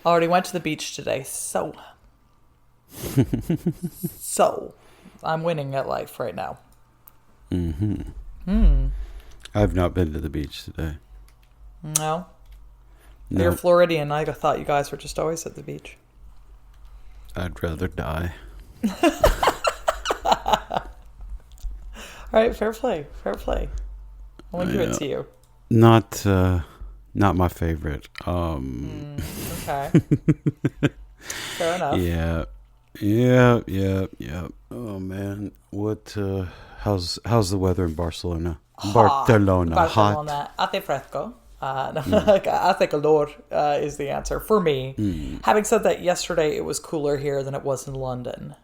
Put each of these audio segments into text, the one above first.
Already went to the beach today, so I'm winning at life right now. I've not been to the beach today. No? No, You're Floridian. I thought you guys were just always at the beach. I'd rather die. All right, fair play. I'll give it to you. Not my favorite. Okay. Fair enough. Yeah. Oh man, what? How's the weather in Barcelona? Barcelona, hot. Barcelona, hace fresco. No, hace calor is the answer for me. Having said that, yesterday it was cooler here than it was in London.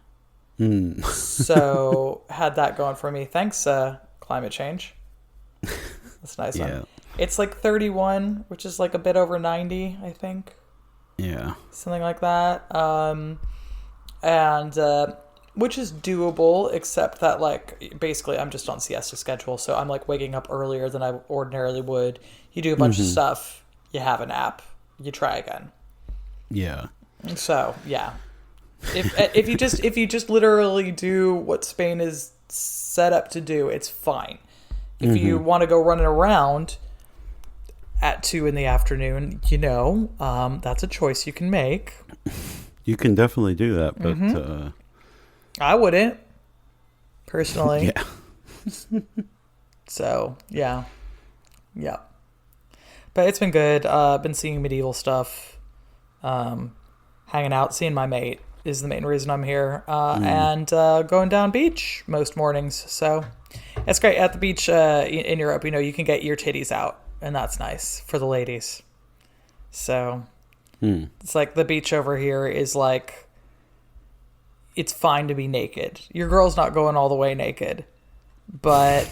So had that going for me. Thanks, climate change. That's a nice Yeah. one. It's like 31, which is like a bit over 90, I think. Yeah. Something like that. And which is doable, except that like basically I'm just on siesta schedule, so I'm like waking up earlier than I ordinarily would. You do a bunch of stuff, you have a nap, you try again. Yeah. So yeah, if you just literally do what Spain is set up to do, it's fine. If you want to go running around at 2 p.m, that's a choice you can make. You can definitely do that, but I wouldn't, personally. yeah. So, yeah. But it's been good. Been seeing medieval stuff. Hanging out, seeing my mate is the main reason I'm here. And going down beach most mornings. So, it's great. At the beach in Europe, you can get your titties out. And that's nice for the ladies. So, it's like the beach over here is like... It's fine to be naked. Your girl's not going all the way naked. But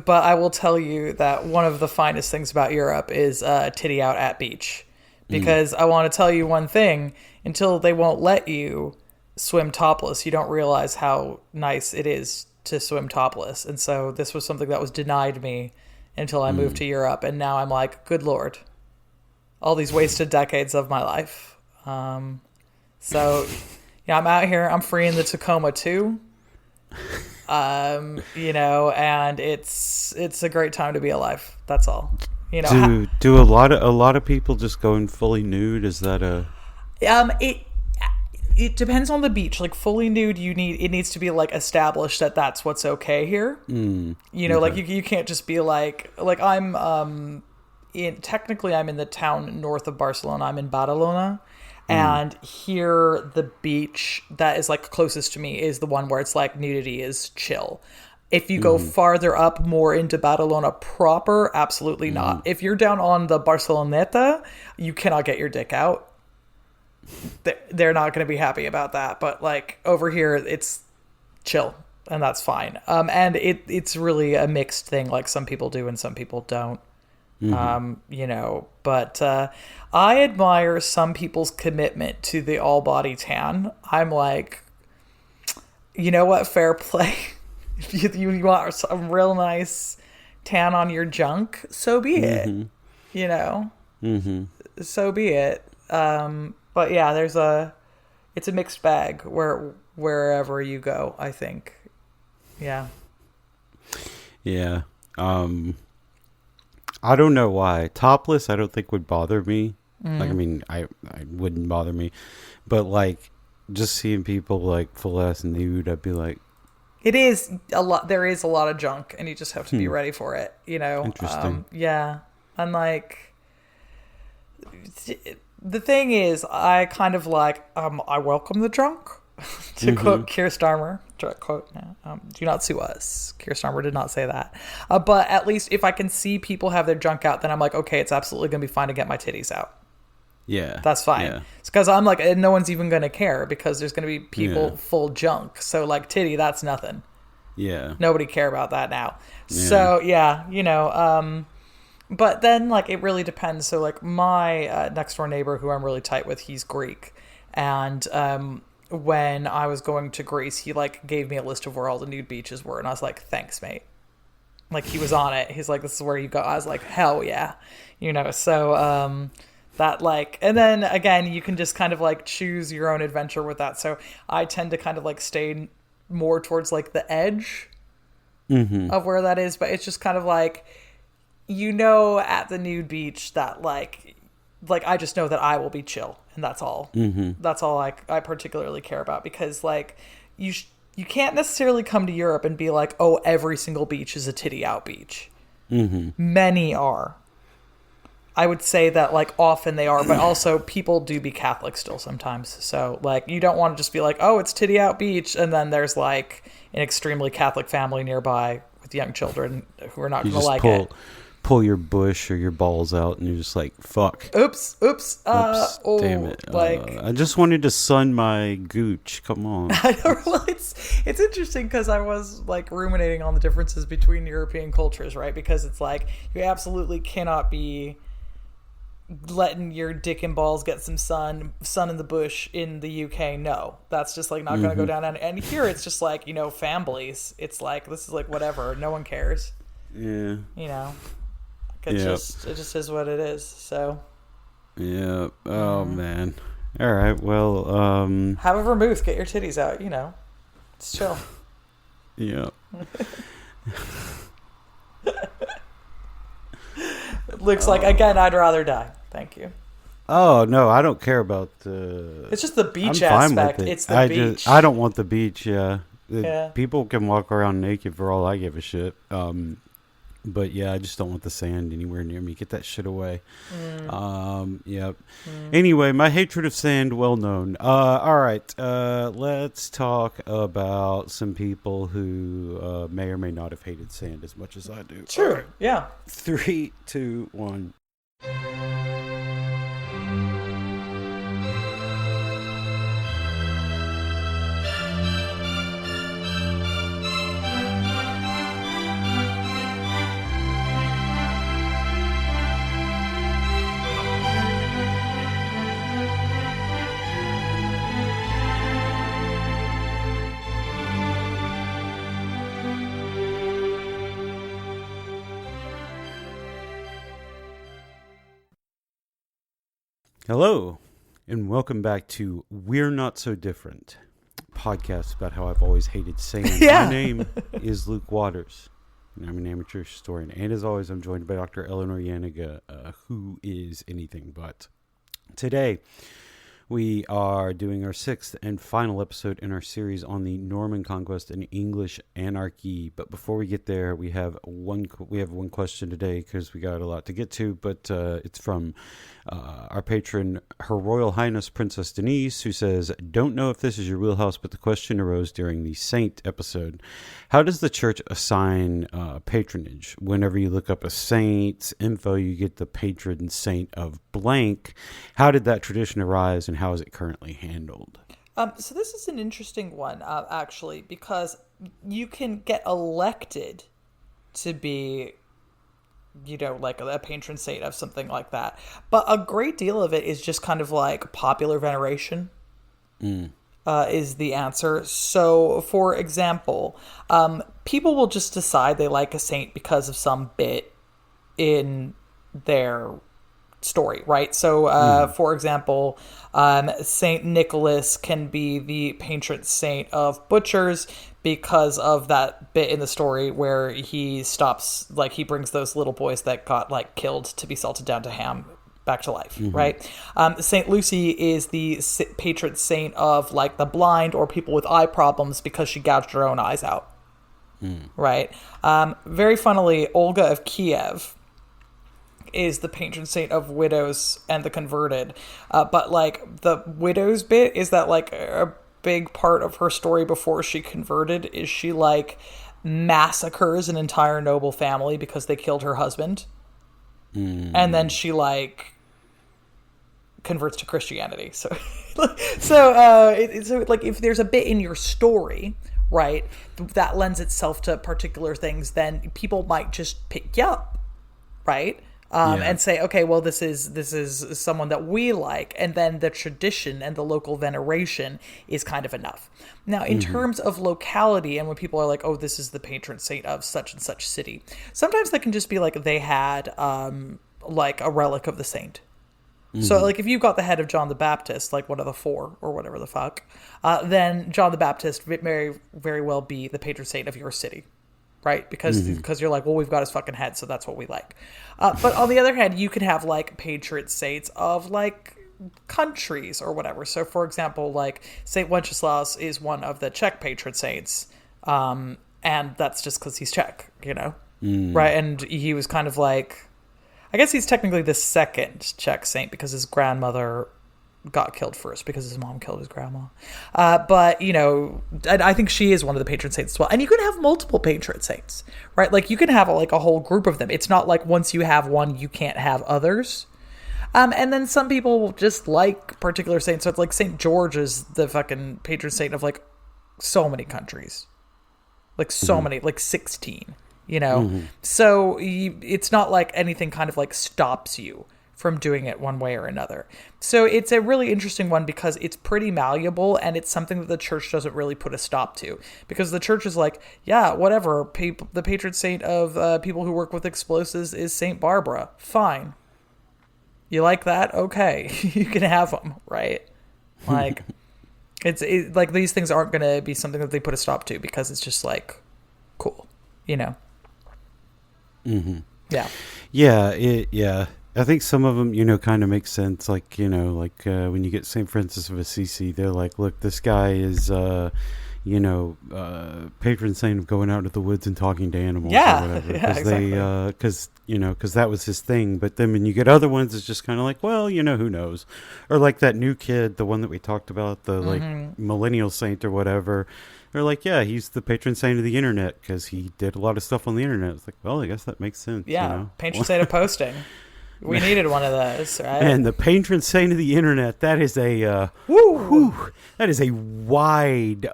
I will tell you that one of the finest things about Europe is titty out at beach. Because I want to tell you one thing. Until they won't let you swim topless, you don't realize how nice it is to swim topless. And so this was something that was denied me until I moved to Europe. And now I'm like, good Lord. All these wasted decades of my life. So... Yeah, I'm out here. I'm free in the Tacoma too. And it's a great time to be alive. That's all. Do a lot of people just going fully nude? Is that a? It depends on the beach. Like fully nude, it needs to be like established that that's what's okay here. Okay. Like you can't just be like I'm technically I'm in the town north of Barcelona. I'm in Badalona. And here, the beach that is like closest to me is the one where it's like nudity is chill. If you go farther up, more into Badalona proper, absolutely not. If you're down on the Barceloneta, you cannot get your dick out. They're not going to be happy about that. But like over here, it's chill, and that's fine. And it's really a mixed thing. Like some people do and some people don't. But I admire some people's commitment to the all body tan. I'm like, you know what? Fair play. If you want some real nice tan on your junk, so be it. So be it. But yeah, it's a mixed bag wherever you go, I think. Yeah. Yeah. I don't know why. Topless, I don't think would bother me. Like, I mean, I wouldn't bother me. But, like, just seeing people, like, full ass nude, I'd be like... It is a lot. There is a lot of junk, and you just have to be ready for it, Interesting. Yeah. And, like... The thing is, I kind of like... I welcome the junk. To quote Keir Starmer, do not sue us. Keir Starmer did not say that. But at least if I can see people have their junk out, then I'm like, okay, it's absolutely going to be fine to get my titties out. Yeah. That's fine. Yeah. It's because I'm like, no one's even going to care because there's going to be people full junk. So like titty, that's nothing. Yeah. Nobody care about that now. Yeah. So yeah, but then like it really depends. So like my next door neighbor who I'm really tight with, he's Greek. And, when I was going to Greece, he like gave me a list of where all the nude beaches were, and I was like, "Thanks, mate." Like he was on it. He's like, "This is where you go." I was like, "Hell yeah," So That like, and then again, you can just kind of like choose your own adventure with that. So I tend to kind of like stay more towards like the edge of where that is, but it's just kind of like, at the nude beach that like I just know that I will be chill, and that's all. That's all I particularly care about, because like you can't necessarily come to Europe and be like, oh, every single beach is a titty out beach. Many are. I would say that like often they are, but also people do be Catholic still sometimes. So like you don't want to just be like, oh, it's titty out beach, and then there's like an extremely Catholic family nearby with young children who are not going to like it. Pull your bush or your balls out, and you're just like, fuck. Oops. Damn it. I just wanted to sun my gooch. Come on. I know, well, it's interesting because I was like ruminating on the differences between European cultures, right? Because it's like you absolutely cannot be letting your dick and balls get some sun in the bush in the UK. No, that's just like not going to go down. And here it's just like, families. It's like, this is like whatever. No one cares. Yeah. It just is what it is. So. Yeah. Oh man. All right. Well. Have a vermouth. Get your titties out. It's chill. Yeah. It looks like again. I'd rather die. Thank you. Oh no, I don't care about the. It's just the beach aspect. It's the beach. I don't want the beach. Yeah. Yeah. People can walk around naked for all I give a shit. But yeah, I just don't want the sand anywhere near me. Get that shit away. Yep. Anyway, my hatred of sand, well known. All right. Let's talk about some people who may or may not have hated sand as much as I do. Sure. Right. Yeah. 3, 2, 1. Hello, and welcome back to We're Not So Different, podcast about how I've always hated sand. Yeah. My name is Luke Waters, and I'm an amateur historian. And as always, I'm joined by Dr. Eleanor Yanniga, who is anything but. Today, we are doing our 6th and final episode in our series on the Norman Conquest and English Anarchy. But before we get there, we have one question today because we got a lot to get to. But it's from our patron, Her Royal Highness Princess Denise, who says, "Don't know if this is your wheelhouse, but the question arose during the Saint episode. How does the church assign patronage? Whenever you look up a saint's info, you get the patron saint of blank. How did that tradition arise, and how is it currently handled?" So this is an interesting one, actually, because you can get elected to be, like a patron saint of something like that. But a great deal of it is just kind of like popular veneration is the answer. So, for example, people will just decide they like a saint because of some bit in their story, right? So, for example, Saint Nicholas can be the patron saint of butchers because of that bit in the story where he stops, like he brings those little boys that got like killed to be salted down to ham back to life, right? Saint Lucy is the patron saint of like the blind or people with eye problems because she gouged her own eyes out, right? Very funnily, Olga of Kiev is the patron saint of widows and the converted. But like the widows bit is that like a big part of her story before she converted is she like massacres an entire noble family because they killed her husband. And then she like converts to Christianity. So like if there's a bit in your story, right, that lends itself to particular things, then people might just pick you up, right? And say, okay, well, this is someone that we like, and then the tradition and the local veneration is kind of enough. Now, in terms of locality, and when people are like, oh, this is the patron saint of such and such city, sometimes that can just be like they had like a relic of the saint, So, like, if you've got the head of John the Baptist, like one of the four or whatever the fuck, then John the Baptist may very well be the patron saint of your city, right? Because you're like, well, we've got his fucking head, so that's what we like. But on the other hand, you could have, like, patron saints of, like, countries or whatever. So, for example, like, Saint Wenceslaus is one of the Czech patron saints, and that's just because he's Czech, you know? Right? And he was kind of like... I guess he's technically the second Czech saint because his grandmother got killed first because his mom killed his grandma. But, you know, I think she is one of the patron saints as well. And you can have multiple patron saints, right? Like, you can have, like, a whole group of them. It's not like once you have one, you can't have others. And then some people just like particular saints. So it's like St. George is the fucking patron saint of, like, so many countries. Like, so many, like 16. You know, so it's not like anything kind of like stops you from doing it one way or another. So it's a really interesting one because it's pretty malleable and it's something that the church doesn't really put a stop to, because the church is like, yeah, whatever. The patron saint of people who work with explosives is Saint Barbara. Fine. You like that? Okay. You can have them, right? Like, it's like these things aren't going to be something that they put a stop to because it's just like, cool, you know? Yeah. Yeah. I think some of them, you know, kind of make sense. Like, you know, like when you get St. Francis of Assisi, they're like, look, this guy is, you know, patron saint of going out into the woods and talking to animals or whatever. Because because that was his thing. But then when you get other ones, it's just kind of like, well, you know, who knows? Or like that new kid, the one that we talked about, the like millennial saint or whatever. They're like, yeah, he's the patron saint of the internet because he did a lot of stuff on the internet. It's like, well, I guess that makes sense. Yeah, you know? patron saint of posting. We needed one of those, right? And the patron saint of the internet, that is a that is a wide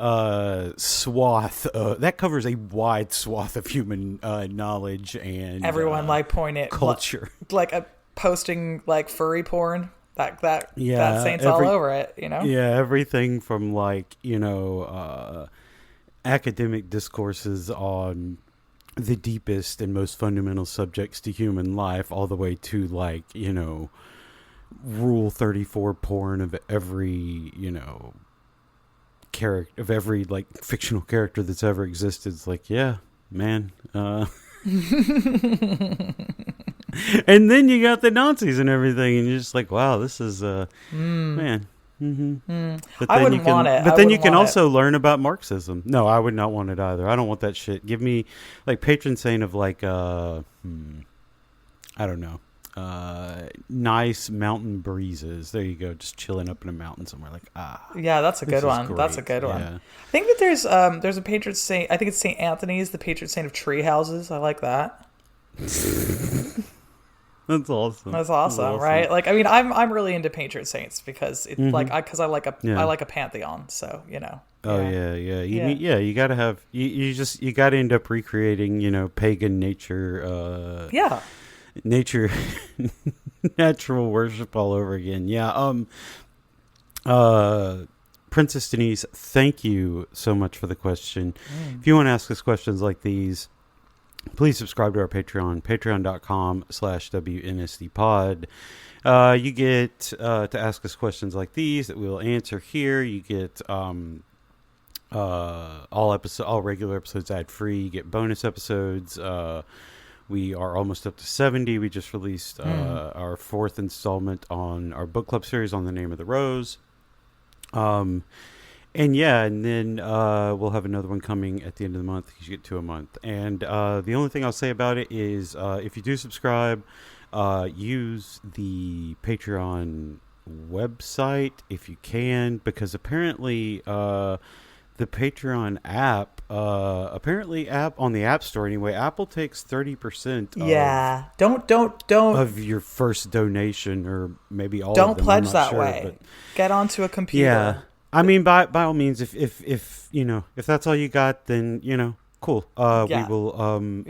swath. That covers a wide swath of human knowledge and everyone like point culture, like a posting like furry porn. That saint's all over it, you know. Yeah, everything from like, you know, academic discourses on the deepest and most fundamental subjects to human life, all the way to like, you know, Rule 34 porn of every, you know, character, of every like fictional character that's ever existed. It's like, yeah, man. And then you got the Nazis and everything, and you're just like, wow, this is man. But I wouldn't want it. But then you can also learn about Marxism. No, I would not want it either. I don't want that shit. Give me like patron saint of like I don't know, nice mountain breezes. There you go, just chilling up in a mountain somewhere. Like yeah, that's a good one. Great. That's a good one. Yeah. I think that there's a patron saint. I think it's Saint Anthony's, the patron saint of tree houses. I like that. That's awesome. That's awesome, right? Like, I mean, I'm really into patron saints because it's like I like a pantheon. So you know. Oh yeah. You gotta have you gotta end up recreating, you know, pagan nature. Nature, natural worship all over again. Yeah. Princess Denise, thank you so much for the question. If you want to ask us questions like these, please subscribe to our Patreon, patreon.com/WNSDpod. You get to ask us questions like these that we'll answer here. You get all regular episodes ad-free. You get bonus episodes. We are almost up to 70. We just released our 4th installment on our book club series on The Name of the Rose. And then we'll have another one coming at the end of the month. You get 2 a month. And the only thing I'll say about it is if you do subscribe, use the Patreon website if you can, because apparently the Patreon app, on the App Store anyway, Apple takes 30%. Yeah, don't of your first donation, or maybe all. Don't of them, pledge I'm not that sure, way. but get onto a computer. Yeah, I mean, by all means, if you know, if that's all you got, then you know, cool. We will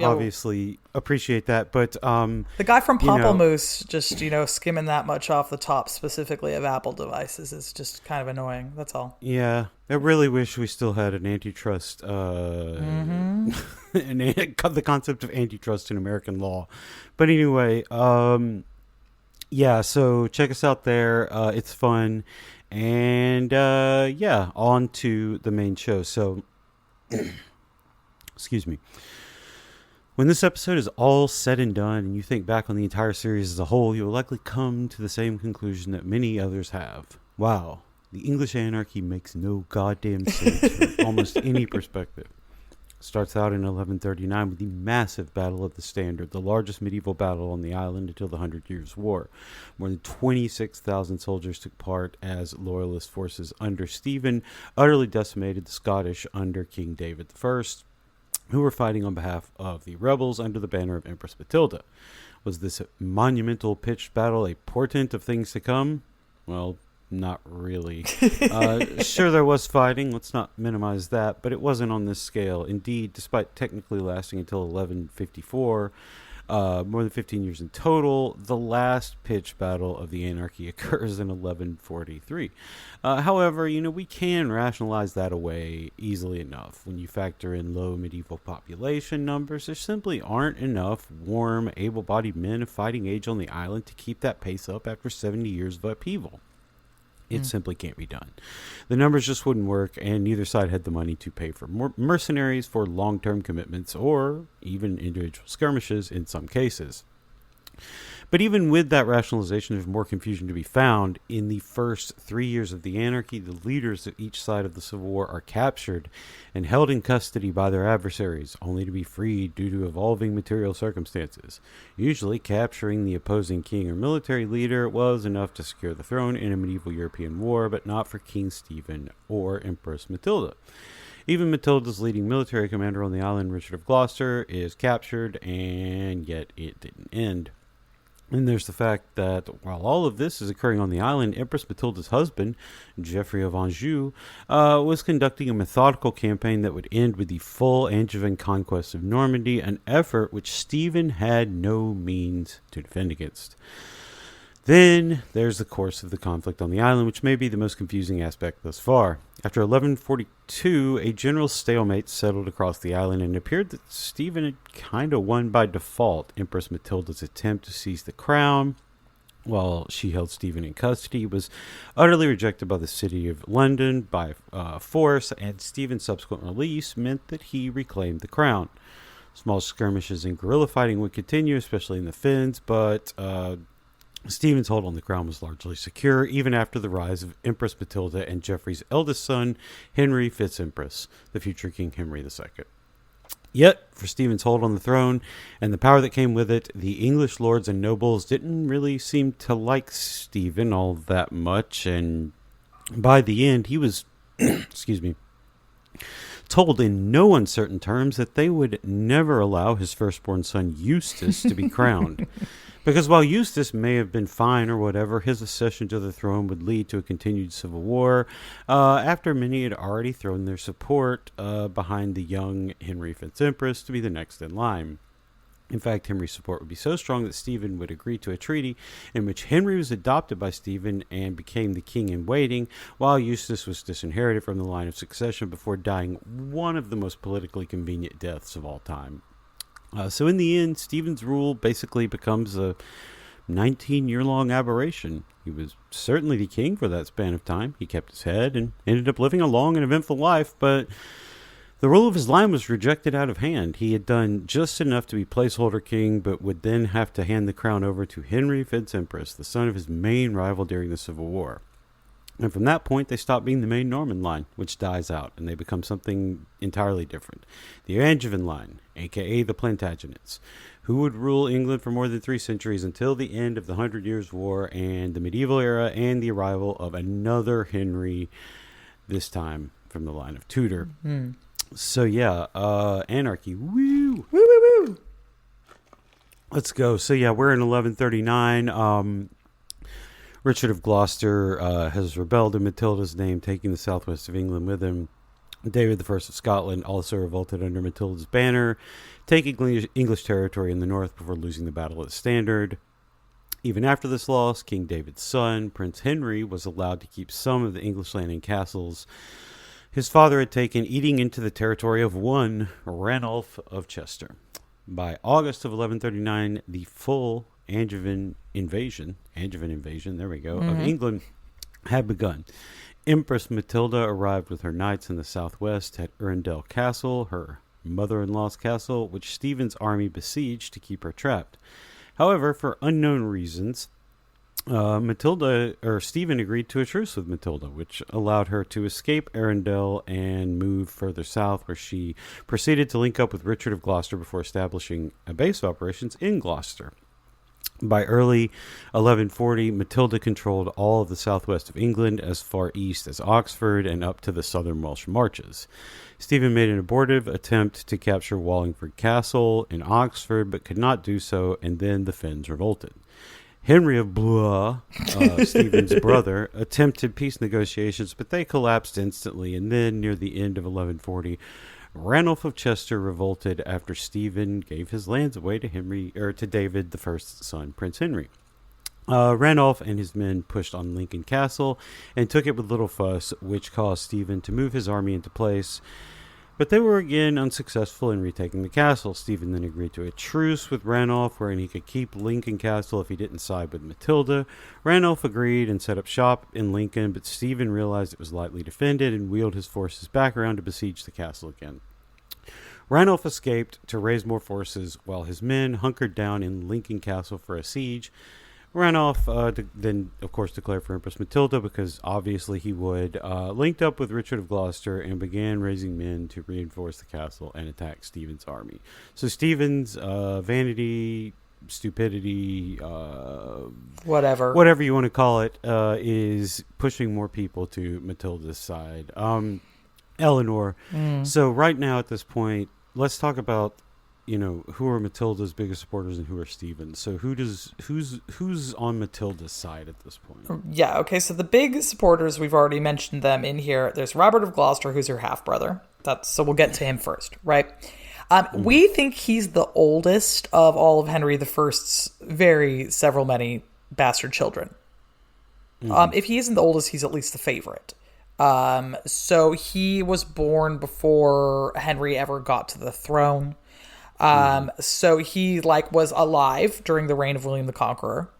obviously appreciate that. But the guy from Pamplemousse just skimming that much off the top, specifically of Apple devices, is just kind of annoying. That's all. Yeah, I really wish we still had an antitrust, and the concept of antitrust in American law. But anyway, yeah, so check us out there. It's fun. And yeah, on to the main show. So, excuse me. When this episode is all said and done and you think back on the entire series as a whole, you'll likely come to the same conclusion that many others have. Wow, the English anarchy makes no goddamn sense from almost any perspective. Starts out in 1139 with the massive Battle of the Standard, the largest medieval battle on the island until the 100 Years' War. More than 26,000 soldiers took part as loyalist forces under Stephen utterly decimated the Scottish under King David I, who were fighting on behalf of the rebels under the banner of Empress Matilda. Was this monumental pitched battle a portent of things to come? Well, not really. Sure, there was fighting. Let's not minimize that, but it wasn't on this scale. Indeed, despite technically lasting until 1154, more than 15 years in total, the last pitched battle of the Anarchy occurs in 1143. However, we can rationalize that away easily enough. When you factor in low medieval population numbers, there simply aren't enough warm, able-bodied men of fighting age on the island to keep that pace up after 70 years of upheaval. It simply can't be done. The numbers just wouldn't work, and neither side had the money to pay for more mercenaries for long-term commitments or even individual skirmishes in some cases. But even with that rationalization, there's more confusion to be found. In the first 3 years of the Anarchy, the leaders of each side of the Civil War are captured and held in custody by their adversaries, only to be freed due to evolving material circumstances. Usually, capturing the opposing king or military leader was enough to secure the throne in a medieval European war, but not for King Stephen or Empress Matilda. Even Matilda's leading military commander on the island, Richard of Gloucester, is captured, and yet it didn't end. And there's the fact that while all of this is occurring on the island, Empress Matilda's husband, Geoffrey of Anjou, was conducting a methodical campaign that would end with the full Angevin conquest of Normandy, an effort which Stephen had no means to defend against. Then there's the course of the conflict on the island, which may be the most confusing aspect thus far. After 1142, a general stalemate settled across the island, and it appeared that Stephen had kind of won by default. Empress Matilda's attempt to seize the crown, while she held Stephen in custody, was utterly rejected by the city of London by force, and Stephen's subsequent release meant that he reclaimed the crown. Small skirmishes and guerrilla fighting would continue, especially in the Fens, but Stephen's hold on the crown was largely secure, even after the rise of Empress Matilda and Geoffrey's eldest son, Henry FitzEmpress, the future King Henry II. Yet, for Stephen's hold on the throne and the power that came with it, the English lords and nobles didn't really seem to like Stephen all that much, and by the end, he was, told in no uncertain terms that they would never allow his firstborn son Eustace to be crowned. Because while Eustace may have been fine or whatever, his accession to the throne would lead to a continued civil war, after many had already thrown their support behind the young Henry FitzEmpress to be the next in line. In fact, Henry's support would be so strong that Stephen would agree to a treaty in which Henry was adopted by Stephen and became the king in waiting, while Eustace was disinherited from the line of succession before dying one of the most politically convenient deaths of all time. So in the end, Stephen's rule basically becomes a 19-year-long aberration. He was certainly the king for that span of time. He kept his head and ended up living a long and eventful life, but the rule of his line was rejected out of hand. He had done just enough to be placeholder king, but would then have to hand the crown over to Henry FitzEmpress, the son of his main rival during the Civil War. And from that point, they stop being the main Norman line, which dies out, and they become something entirely different. The Angevin line, a.k.a. the Plantagenets, who would rule England for more than 3 centuries until the end of the 100 Years' War and the medieval era and the arrival of another Henry, this time from the line of Tudor. Mm-hmm. So, yeah, Anarchy. Woo! Woo, woo, woo! Let's go. So, yeah, we're in 1139. Richard of Gloucester has rebelled in Matilda's name, taking the southwest of England with him. David I of Scotland also revolted under Matilda's banner, taking English territory in the north before losing the battle at the Standard. Even after this loss, King David's son, Prince Henry, was allowed to keep some of the English land and castles his father had taken, eating into the territory of one Ranulph of Chester. By August of 1139, the full Angevin invasion, there we go, of England had begun. Empress Matilda arrived with her knights in the southwest at Arundel Castle, her mother-in-law's castle, which Stephen's army besieged to keep her trapped. However, for unknown reasons, Stephen agreed to a truce with Matilda, which allowed her to escape Arundel and move further south, where she proceeded to link up with Richard of Gloucester before establishing a base of operations in Gloucester. By early 1140, Matilda controlled all of the southwest of England, as far east as Oxford and up to the southern Welsh marches. Stephen made an abortive attempt to capture Wallingford Castle in Oxford, but could not do so, and then the Finns revolted. Henry of Blois, Stephen's brother, attempted peace negotiations, but they collapsed instantly, and then, near the end of 1140, Ranulph of Chester revolted after Stephen gave his lands away to David I's son, Prince Henry. Ranulph and his men pushed on Lincoln Castle and took it with little fuss, which caused Stephen to move his army into place. But they were again unsuccessful in retaking the castle. Stephen then agreed to a truce with Ranulph, wherein he could keep Lincoln Castle if he didn't side with Matilda. Ranulph agreed and set up shop in Lincoln, but Stephen realized it was lightly defended and wheeled his forces back around to besiege the castle again. Ranulph escaped to raise more forces while his men hunkered down in Lincoln Castle for a siege. Ranulph then, of course, declared for Empress Matilda because obviously he would, linked up with Richard of Gloucester and began raising men to reinforce the castle and attack Stephen's army. So Stephen's vanity, stupidity, whatever you want to call it, is pushing more people to Matilda's side. Eleanor. So right now at this point, let's talk about who are Matilda's biggest supporters and who are Stephen's. So who's on Matilda's side at this point? Yeah, okay, so the big supporters, we've already mentioned them in here. There's Robert of Gloucester, who's her half-brother. So we'll get to him first, right? We think he's the oldest of all of Henry I's many bastard children. If he isn't the oldest, he's at least the favorite. So he was born before Henry ever got to the throne. So he was alive during the reign of William the Conqueror.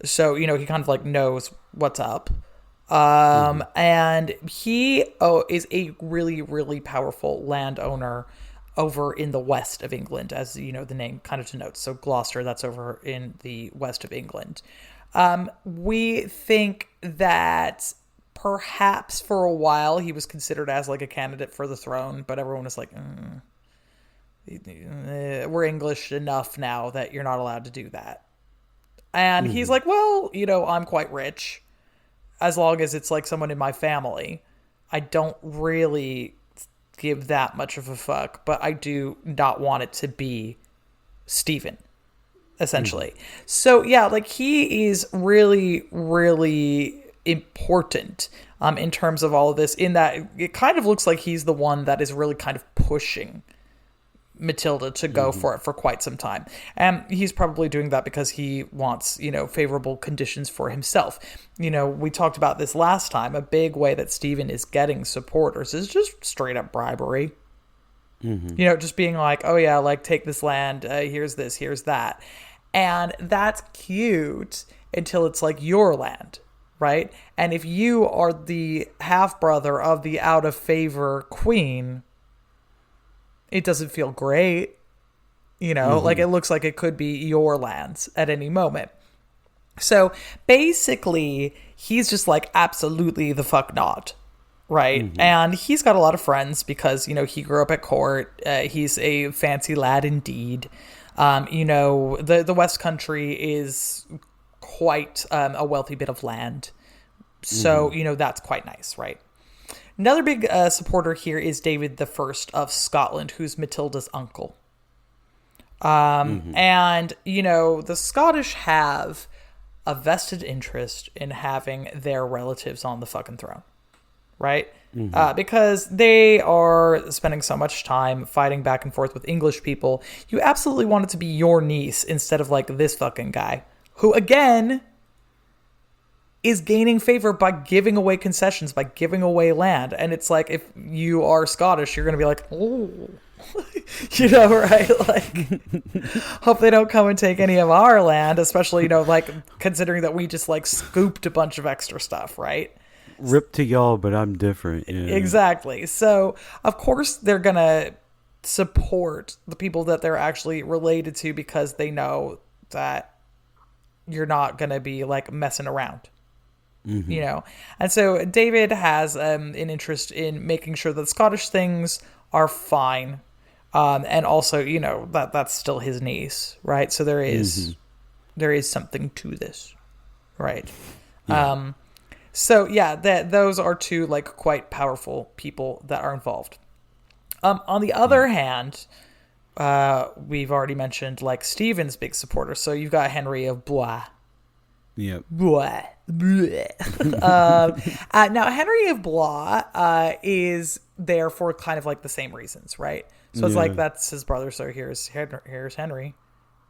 So, he kind of knows what's up. And he is a really, really powerful landowner over in the west of England, as, the name kind of denotes. So Gloucester, that's over in the west of England. We think that perhaps for a while he was considered as a candidate for the throne, but everyone was like, we're English enough now that you're not allowed to do that. And he's like, well, I'm quite rich. As long as it's someone in my family, I don't really give that much of a fuck, but I do not want it to be Stephen, essentially. So yeah, he is really, really important in terms of all of this, in that it kind of looks like he's the one that is really kind of pushing Matilda to go for it for quite some time. And he's probably doing that because he wants, favorable conditions for himself. We talked about this last time. A big way that Stephen is getting supporters is just straight up bribery. Just being like, oh yeah, take this land, here's this, here's that. And that's cute until it's your land, right? And if you are the half-brother of the out-of-favor queen, it doesn't feel great, it looks like it could be your lands at any moment. So basically, he's just absolutely the fuck not, right? And he's got a lot of friends because, he grew up at court. He's a fancy lad indeed. The West Country is quite a wealthy bit of land. So, that's quite nice, right? Another big supporter here is David I of Scotland, who's Matilda's uncle. And, the Scottish have a vested interest in having their relatives on the fucking throne, right? Because they are spending so much time fighting back and forth with English people. You absolutely want it to be your niece instead of this fucking guy, who, again, is gaining favor by giving away concessions, by giving away land. And it's if you are Scottish, you're going to be oh, You know, right? Like, hope they don't come and take any of our land, especially, you know, like, considering that we just, like, scooped a bunch of extra stuff, right? Rip to y'all, but I'm different. Yeah. Exactly. So, of course, they're going to support the people that they're actually related to because they know that you're not going to be, like, messing around. You know, and so David has an interest in making sure that Scottish things are fine, and also, you know, that's still his niece, right? So there is something to this, right? Yeah. So yeah, those are two like quite powerful people that are involved. On the other hand, we've already mentioned like Stephen's big supporter. So you've got Henry of Blois. Yep. Blois. Now, Henry of Blois is there for kind of like the same reasons, right? So it's like that's his brother. So here's Henry,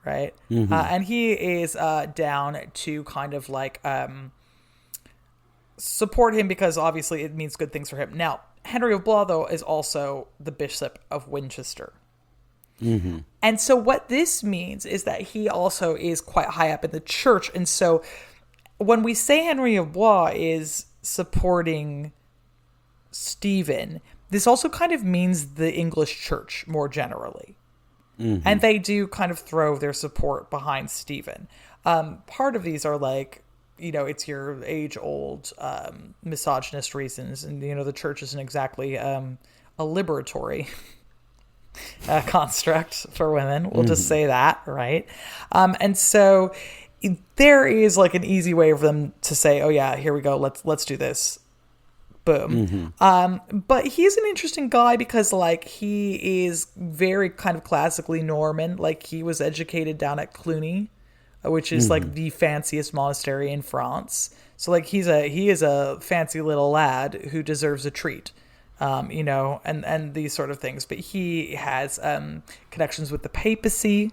right? And he is down to kind of like support him because obviously it means good things for him. Now, Henry of Blois, though, is also the Bishop of Winchester. And so what this means is that he also is quite high up in the church. And so when we say Henry of Blois is supporting Stephen, this also kind of means the English church more generally. And they do kind of throw their support behind Stephen. Part of these are like, you know, it's your age-old misogynist reasons. And, you know, the church isn't exactly a liberatory construct for women. We'll just say that, right? And so there is like an easy way for them to say, oh yeah, here we go. Let's do this. Boom. But he's an interesting guy because like he is very kind of classically Norman. Like he was educated down at Cluny, which is like the fanciest monastery in France. So like he is a fancy little lad who deserves a treat. You know, and these sort of things. But he has connections with the papacy,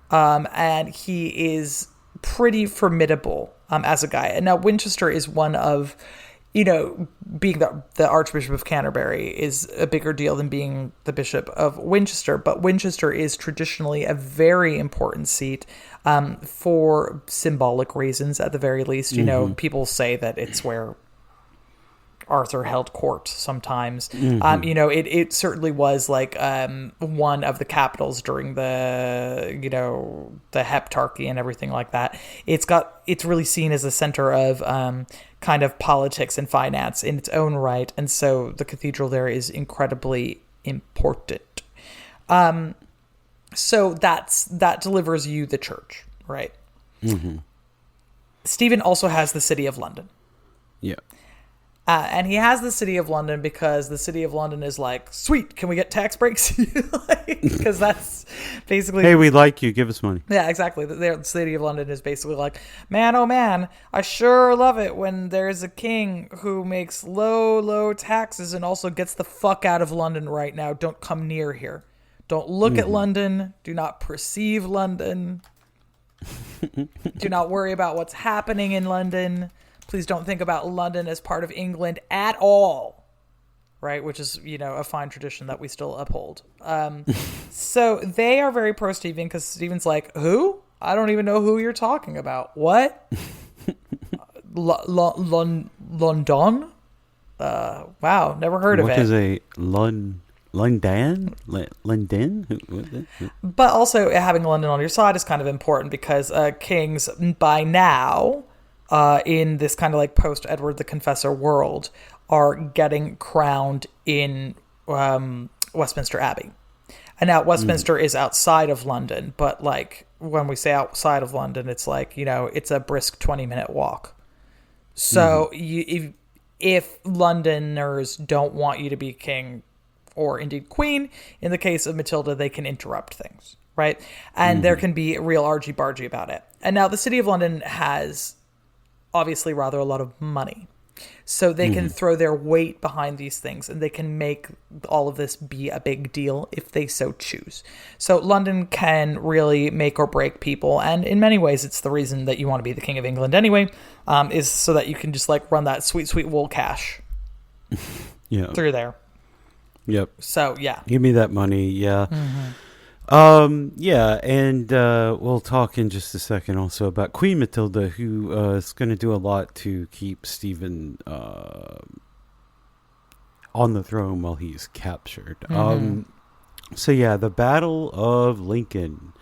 and he is pretty formidable as a guy. And now Winchester is one of, you know, being the Archbishop of Canterbury is a bigger deal than being the Bishop of Winchester. But Winchester is traditionally a very important seat for symbolic reasons, at the very least. You know, people say that it's where Arthur held court sometimes. You know, it certainly was like one of the capitals during the, you know, the Heptarchy and everything like that. It's really seen as a center of kind of politics and finance in its own right. And so the cathedral there is incredibly important. So that delivers you the church, right? Stephen also has the City of London. Yeah. And he has the City of London because the City of London is like, sweet, can we get tax breaks? Because that's basically... Hey, we like you. Give us money. Yeah, exactly. The City of London is basically like, man, oh man, I sure love it when there's a king who makes low taxes and also gets the fuck out of London right now. Don't come near here. Don't look at London. Do not perceive London. Do not worry about what's happening in London. Please don't think about London as part of England at all, right? Which is, you know, a fine tradition that we still uphold. So they are very pro Stephen because Stephen's like, who? I don't even know who you're talking about. What? London? Wow, never heard of it. What is a London? London? But also having London on your side is kind of important because kings by now... in this kind of like post Edward the Confessor world, are getting crowned in Westminster Abbey. And now Westminster is outside of London, but like when we say outside of London, it's like, you know, it's a brisk 20-minute walk. So if Londoners don't want you to be king or indeed queen, in the case of Matilda, they can interrupt things, right? And there can be real argy-bargy about it. And now the City of London has... obviously rather a lot of money. So they can throw their weight behind these things and they can make all of this be a big deal if they so choose. So London can really make or break people. And in many ways, it's the reason that you want to be the King of England anyway, is so that you can just like run that sweet, sweet wool cash through there. Yep. So yeah. Give me that money. Yeah. Yeah, and we'll talk in just a second also about Queen Matilda, who is going to do a lot to keep Stephen on the throne while he's captured. So yeah, the Battle of Lincoln.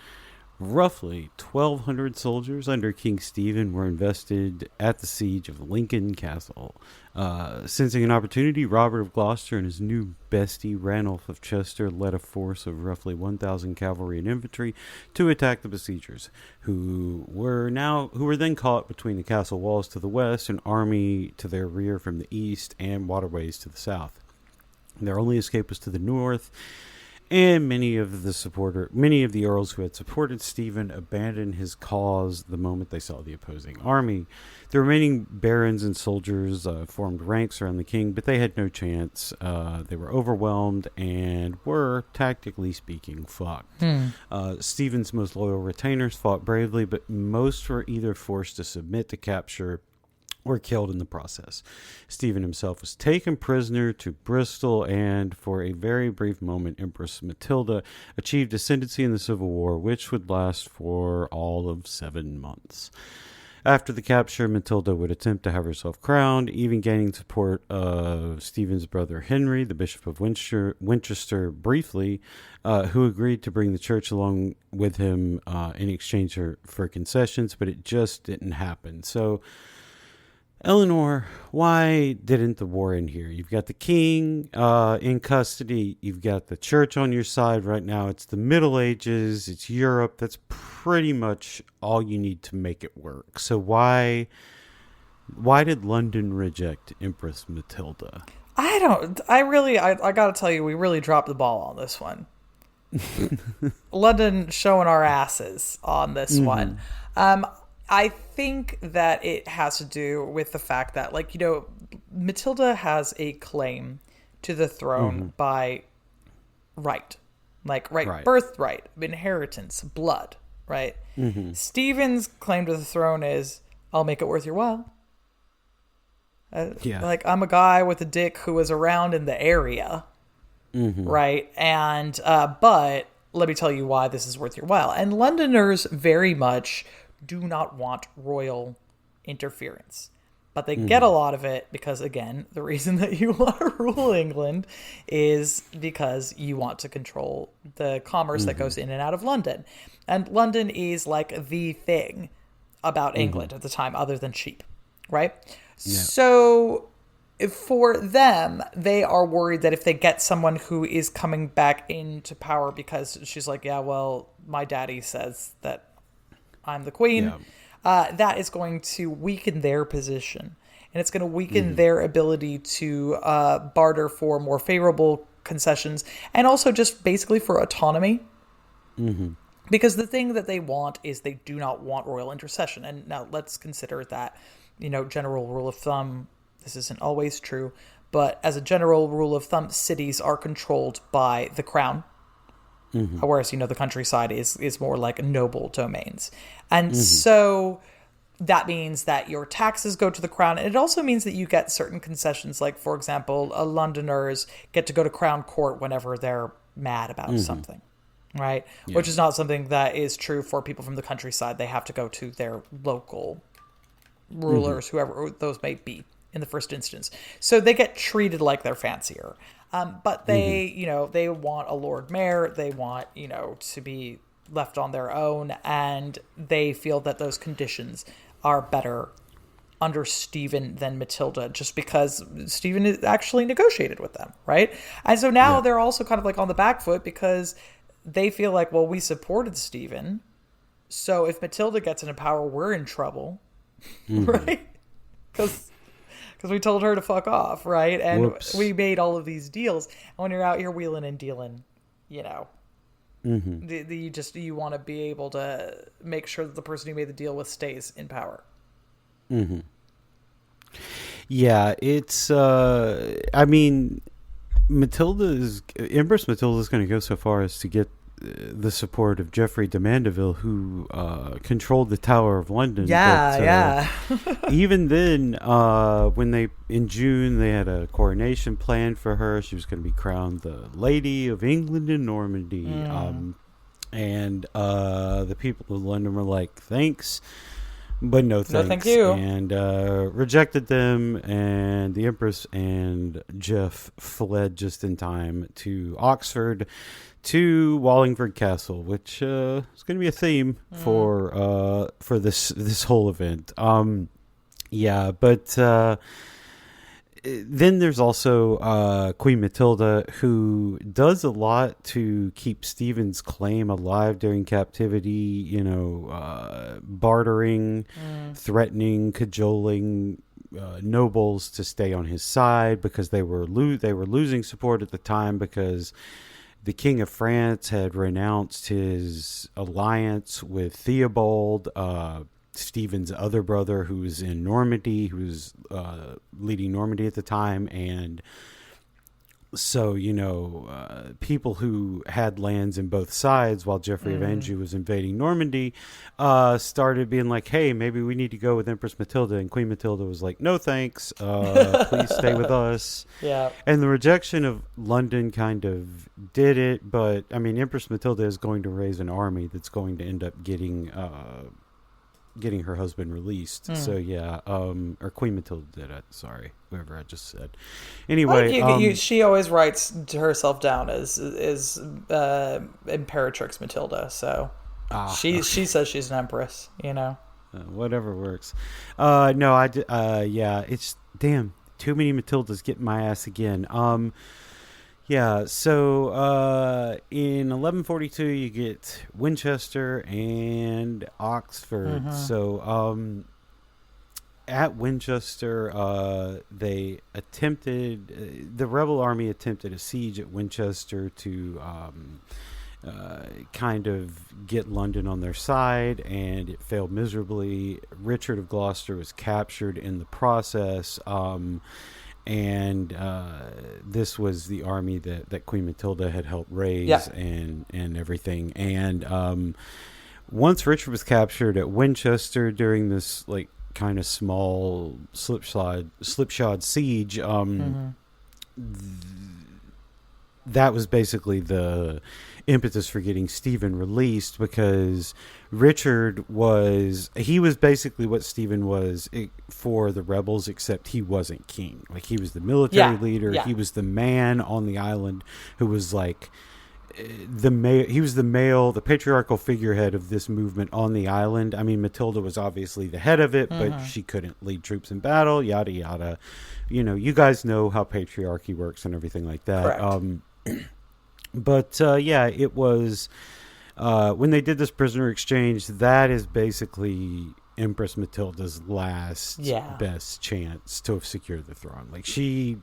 Roughly 1,200 soldiers under King Stephen were invested at the siege of Lincoln Castle. Sensing an opportunity, Robert of Gloucester and his new bestie Ranulph of Chester led a force of roughly 1,000 cavalry and infantry to attack the besiegers, who were then caught between the castle walls to the west, an army to their rear from the east, and waterways to the south. Their only escape was to the north. And many of the earls who had supported Stephen abandoned his cause the moment they saw the opposing army. The remaining barons and soldiers formed ranks around the king, but they had no chance. They were overwhelmed and were, tactically speaking, fucked. Stephen's most loyal retainers fought bravely, but most were either forced to submit to capture were killed in the process. Stephen himself was taken prisoner to Bristol, and for a very brief moment, Empress Matilda achieved ascendancy in the Civil War, which would last for all of 7 months. After the capture, Matilda would attempt to have herself crowned, even gaining support of Stephen's brother Henry, the Bishop of Winchester briefly, who agreed to bring the church along with him in exchange for concessions, but it just didn't happen. So, Eleanor, why didn't the war end here? You've got the king in custody. You've got the church on your side right now. It's the Middle Ages. It's Europe. That's pretty much all you need to make it work. So why did London reject Empress Matilda? I gotta tell you, we really dropped the ball on this one. London showing our asses on this one. I think that it has to do with the fact that, Matilda has a claim to the throne by right. Birthright, inheritance, blood, right? Stephen's claim to the throne is, I'll make it worth your while. I'm a guy with a dick who was around in the area, right? And, but let me tell you why this is worth your while. And Londoners very much do not want royal interference, but they get a lot of it because, again, the reason that you want to rule England is because you want to control the commerce that goes in and out of London. And London is like the thing about England at the time, other than sheep, right? Yeah. So for them, they are worried that if they get someone who is coming back into power because she's like, yeah, well, my daddy says that I'm the queen, that is going to weaken their position. And it's going to weaken their ability to barter for more favorable concessions and also just basically for autonomy. Because the thing that they want is they do not want royal intercession. And now let's consider that, general rule of thumb. This isn't always true, but as a general rule of thumb, cities are controlled by the crown. Whereas, the countryside is more like noble domains. And so that means that your taxes go to the crown. And it also means that you get certain concessions. Like, for example, Londoners get to go to crown court whenever they're mad about something, right? Yeah. Which is not something that is true for people from the countryside. They have to go to their local rulers, whoever those may be in the first instance. So they get treated like they're fancier. But they, they want a Lord Mayor. They want, to be left on their own. And they feel that those conditions are better under Stephen than Matilda, just because Stephen is actually negotiated with them, right? And so now they're also kind of like on the back foot because they feel like, well, we supported Stephen. So if Matilda gets into power, we're in trouble, right? Because we told her to fuck off, right? And we made all of these deals. And when you're out here wheeling and dealing, you want to be able to make sure that the person who made the deal with stays in power. Yeah, it's, Empress Matilda is going to go so far as to get the support of Geoffrey de Mandeville, who controlled the Tower of London. Yeah, Even then, when in June they had a coronation planned for her. She was going to be crowned the Lady of England and Normandy. And the people of London were like, "Thanks, but no thanks." No, thank you. And rejected them, and the Empress and Jeff fled just in time to Oxford, to Wallingford Castle, which is going to be a theme for this whole event. But then there's also Queen Matilda, who does a lot to keep Stephen's claim alive during captivity, bartering, threatening, cajoling nobles to stay on his side, because they were losing support at the time, because the King of France had renounced his alliance with Theobald, Stephen's other brother, who was in Normandy, who was leading Normandy at the time. And so, people who had lands in both sides while Geoffrey of Anjou was invading Normandy started being like, hey, maybe we need to go with Empress Matilda. And Queen Matilda was like, no thanks, please stay with us. Yeah. And the rejection of London kind of did it, but I mean, Empress Matilda is going to raise an army that's going to end up getting her husband released. So yeah, or Queen Matilda did it. Sorry, whoever I just said. Anyway, she always writes to herself down as Imperatrix Matilda. So she says she's an empress. Whatever works. Yeah, it's damn too many Matildas getting my ass again. Yeah, so in 1142 you get Winchester and Oxford. So at Winchester, the rebel army attempted a siege at Winchester to kind of get London on their side, and it failed miserably. Richard of Gloucester was captured in the process. And this was the army that Queen Matilda had helped raise and everything. And once Richard was captured at Winchester during this like kind of small slipshod siege, that was basically the impetus for getting Stephen released, because Richard was basically what Stephen was for the rebels, except he wasn't king. Like, he was the military leader. He was the man on the island who was like he was the patriarchal figurehead of this movement on the island. I mean, Matilda was obviously the head of it, but she couldn't lead troops in battle, yada yada. You guys know how patriarchy works and everything like that. But it was when they did this prisoner exchange, that is basically Empress Matilda's last best chance to have secured the throne. Like, she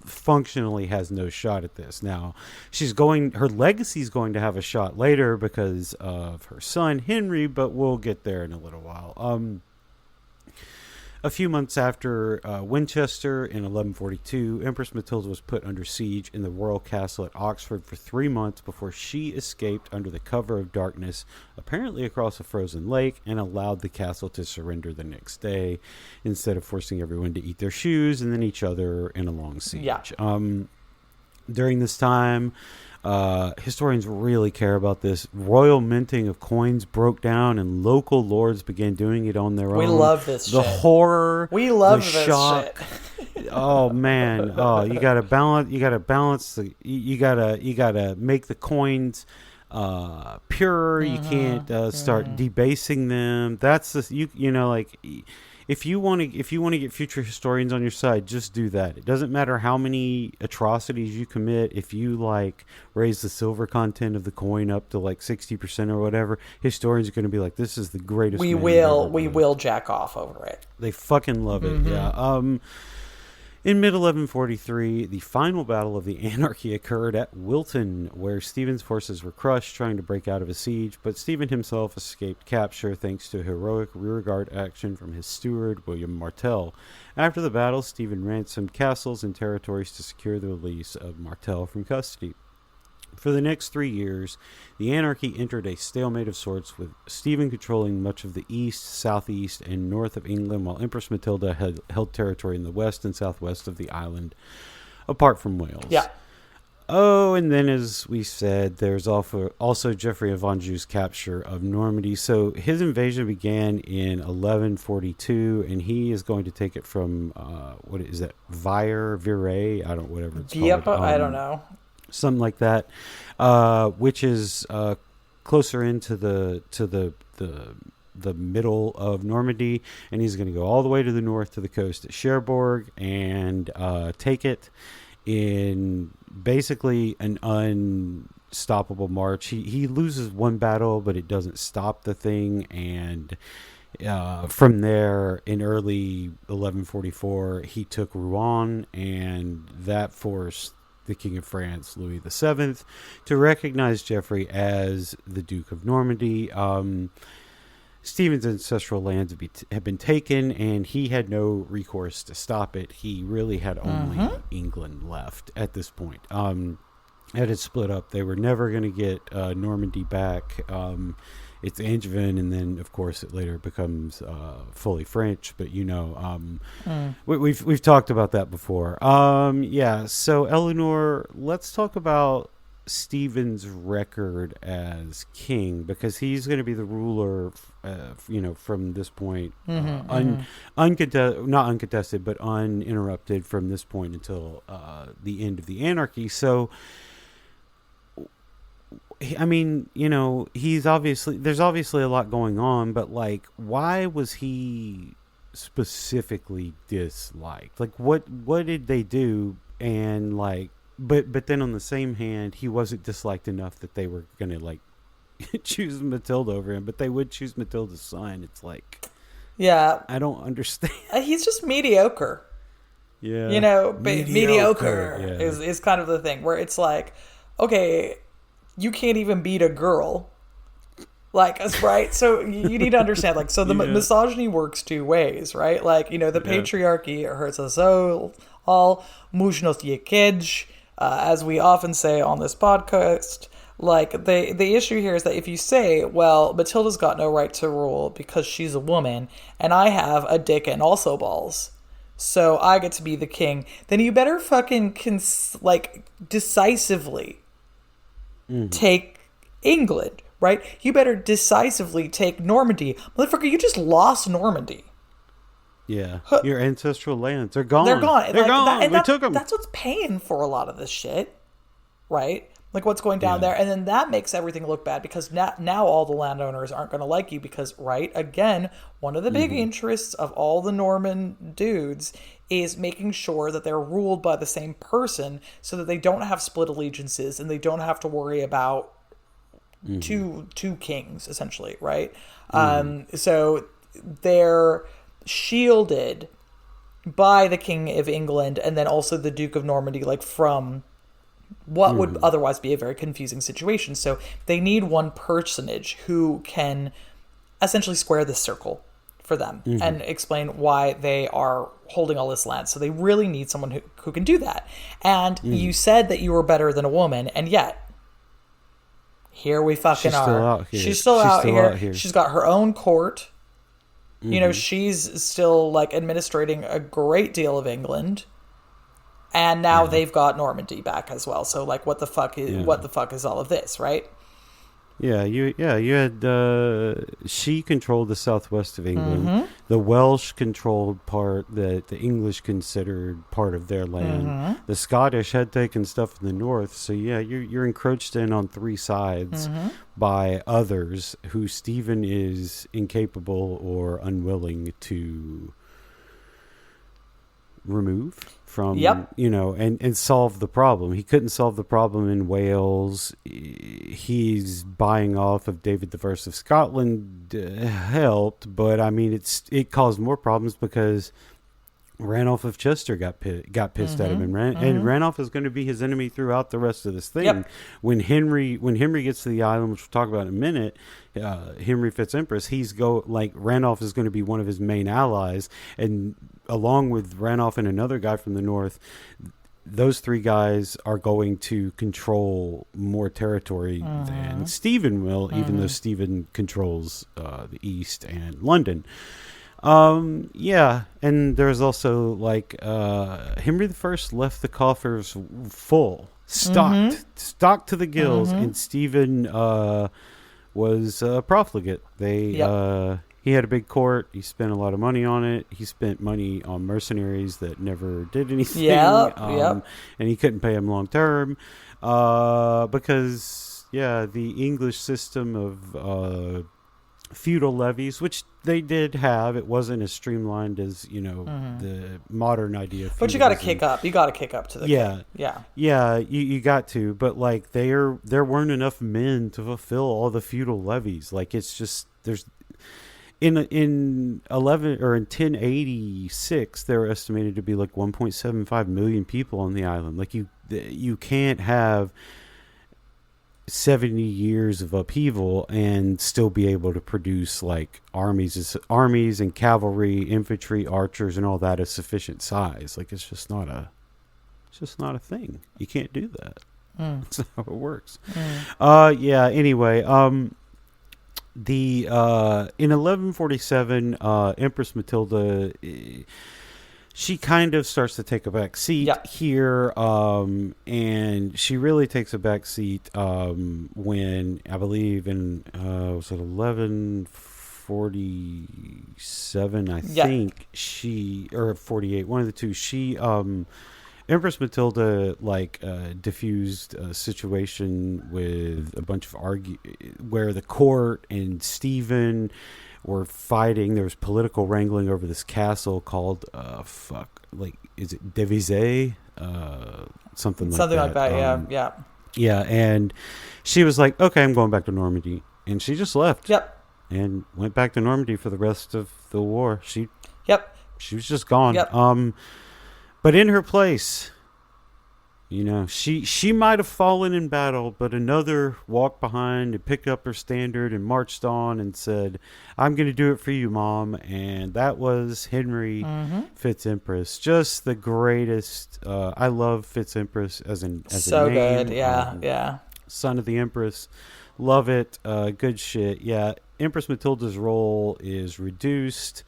functionally has no shot at this. Now, her legacy is going to have a shot later because of her son Henry, but we'll get there in a little while. A few months after Winchester in 1142, Empress Matilda was put under siege in the royal castle at Oxford for 3 months before she escaped under the cover of darkness, apparently across a frozen lake, and allowed the castle to surrender the next day, instead of forcing everyone to eat their shoes and then each other in a long siege. During this time, historians really care about this. Royal minting of coins broke down, and local lords began doing it on their own. We love this the shit. Horror. We love the this shock. shit. Oh man. Oh, you gotta balance. You gotta make the coins pure. You can't start debasing them. That's the If you want to get future historians on your side, just do that. It doesn't matter how many atrocities you commit. If you raise the silver content of the coin up to 60% or whatever, historians are going to be like, "This is the greatest." We will jack off over it. They fucking love it. Yeah. In mid-1143, the final battle of the Anarchy occurred at Wilton, where Stephen's forces were crushed trying to break out of a siege, but Stephen himself escaped capture thanks to a heroic rearguard action from his steward, William Martel. After the battle, Stephen ransomed castles and territories to secure the release of Martel from custody. For the next 3 years, the Anarchy entered a stalemate of sorts, with Stephen controlling much of the east, southeast, and north of England, while Empress Matilda had held territory in the west and southwest of the island, apart from Wales. Yeah. Oh, and then, as we said, there's also Geoffrey of Anjou's capture of Normandy. So his invasion began in 1142, and he is going to take it from, what is that, Viray? I don't, whatever it's Yep, called. I don't know. Something like that, which is closer into the middle of Normandy, and he's going to go all the way to the north to the coast at Cherbourg and take it in basically an unstoppable march. He loses one battle, but it doesn't stop the thing, and from there in early 1144 he took Rouen, and that forced the King of France, Louis VII, to recognize Geoffrey as the Duke of Normandy. Stephen's ancestral lands have been taken, and he had no recourse to stop it. He really had only England left at this point. It had split up. They were never going to get Normandy back. It's Angevin, and then, of course, it later becomes fully French. But we've talked about that before. So Eleanor, let's talk about Stephen's record as king, because he's going to be the ruler, from this point, not uncontested, but uninterrupted from this point until the end of the Anarchy. So, I mean, there's obviously a lot going on, but like, why was he specifically disliked? Like, what did they do? And like, but then on the same hand, he wasn't disliked enough that they were going to like choose Matilda over him, but they would choose Matilda's son. It's like, yeah, I don't understand. He's just mediocre. Yeah. Mediocre is kind of the thing where it's like, okay, you can't even beat a girl. Like, right? So you need to understand, like, so the misogyny works two ways, right? Like, the patriarchy hurts us all. Mужnost je kedж, as we often say on this podcast. Like, the issue here is that if you say, well, Matilda's got no right to rule because she's a woman, and I have a dick and also balls, so I get to be the king, then you better fucking, decisively take England, right? You better decisively take Normandy. Motherfucker, you just lost Normandy. Yeah. Your ancestral lands are gone. They're gone. They're gone. We took them. That's what's paying for a lot of this shit, right? Like what's going down there. And then that makes everything look bad because now all the landowners aren't going to like you because, right, again, one of the big interests of all the Norman dudes is making sure that they're ruled by the same person so that they don't have split allegiances and they don't have to worry about two kings, essentially, right? So they're shielded by the King of England and then also the Duke of Normandy, like from what would otherwise be a very confusing situation. So they need one personage who can essentially square this circle for them and explain why they are holding all this land. So they really need someone who can do that. And you said that you were better than a woman, and yet here we fucking are. She's still out here. She's got her own court. She's still like administrating a great deal of England. And now they've got Normandy back as well. So like, what the fuck is all of this, right? Yeah, you had she controlled the southwest of England. The Welsh controlled part that the English considered part of their land. The Scottish had taken stuff in the north. So yeah, you're encroached in on three sides by others who Stephen is incapable or unwilling to remove from, and solve the problem. He couldn't solve the problem in Wales. He's buying off of David I of Scotland helped, but I mean, it caused more problems because Ranulph of Chester got pissed at him, and Ranulph is going to be his enemy throughout the rest of this thing. When Henry gets to the island, which we'll talk about in a minute, Henry FitzEmpress, Ranulph is going to be one of his main allies, and along with Ranulph and another guy from the north, those three guys are going to control more territory than Stephen will, even though Stephen controls the East and London. Yeah, and there's also like Henry I left the coffers full, stocked to the gills, and Stephen was profligate. He had a big court. He spent a lot of money on it. He spent money on mercenaries that never did anything. And he couldn't pay them long term because, the English system of feudal levies, which they did have, it wasn't as streamlined as, the modern idea of feudalism. But you got to kick up. You got to kick up to the you got to. But, like, there weren't enough men to fulfill all the feudal levies. Like, it's just, there's... In 1086, there were estimated to be like 1.75 million people on the island. Like you can't have 70 years of upheaval and still be able to produce like armies and cavalry, infantry, archers, and all that of sufficient size. Like it's just not a thing. You can't do that. That's not how it works. Anyway, in 1147, Empress Matilda, she kind of starts to take a back seat here, and she really takes a back seat when, I believe, in was it 1147? I think or 48, one of the two. She Empress Matilda diffused a situation with a bunch of where the court and Stephen were fighting. There was political wrangling over this castle called is it Devizes? Something like that. Yeah, and she was like, okay, I'm going back to Normandy, and she just left. And went back to Normandy for the rest of the war. She was just gone. But in her place, she might have fallen in battle, but another walked behind and picked up her standard and marched on and said, I'm going to do it for you, Mom. And that was Henry FitzEmpress. Just the greatest. I love FitzEmpress as a name. So good. Son of the Empress. Love it. Good shit. Yeah. Empress Matilda's role is reduced.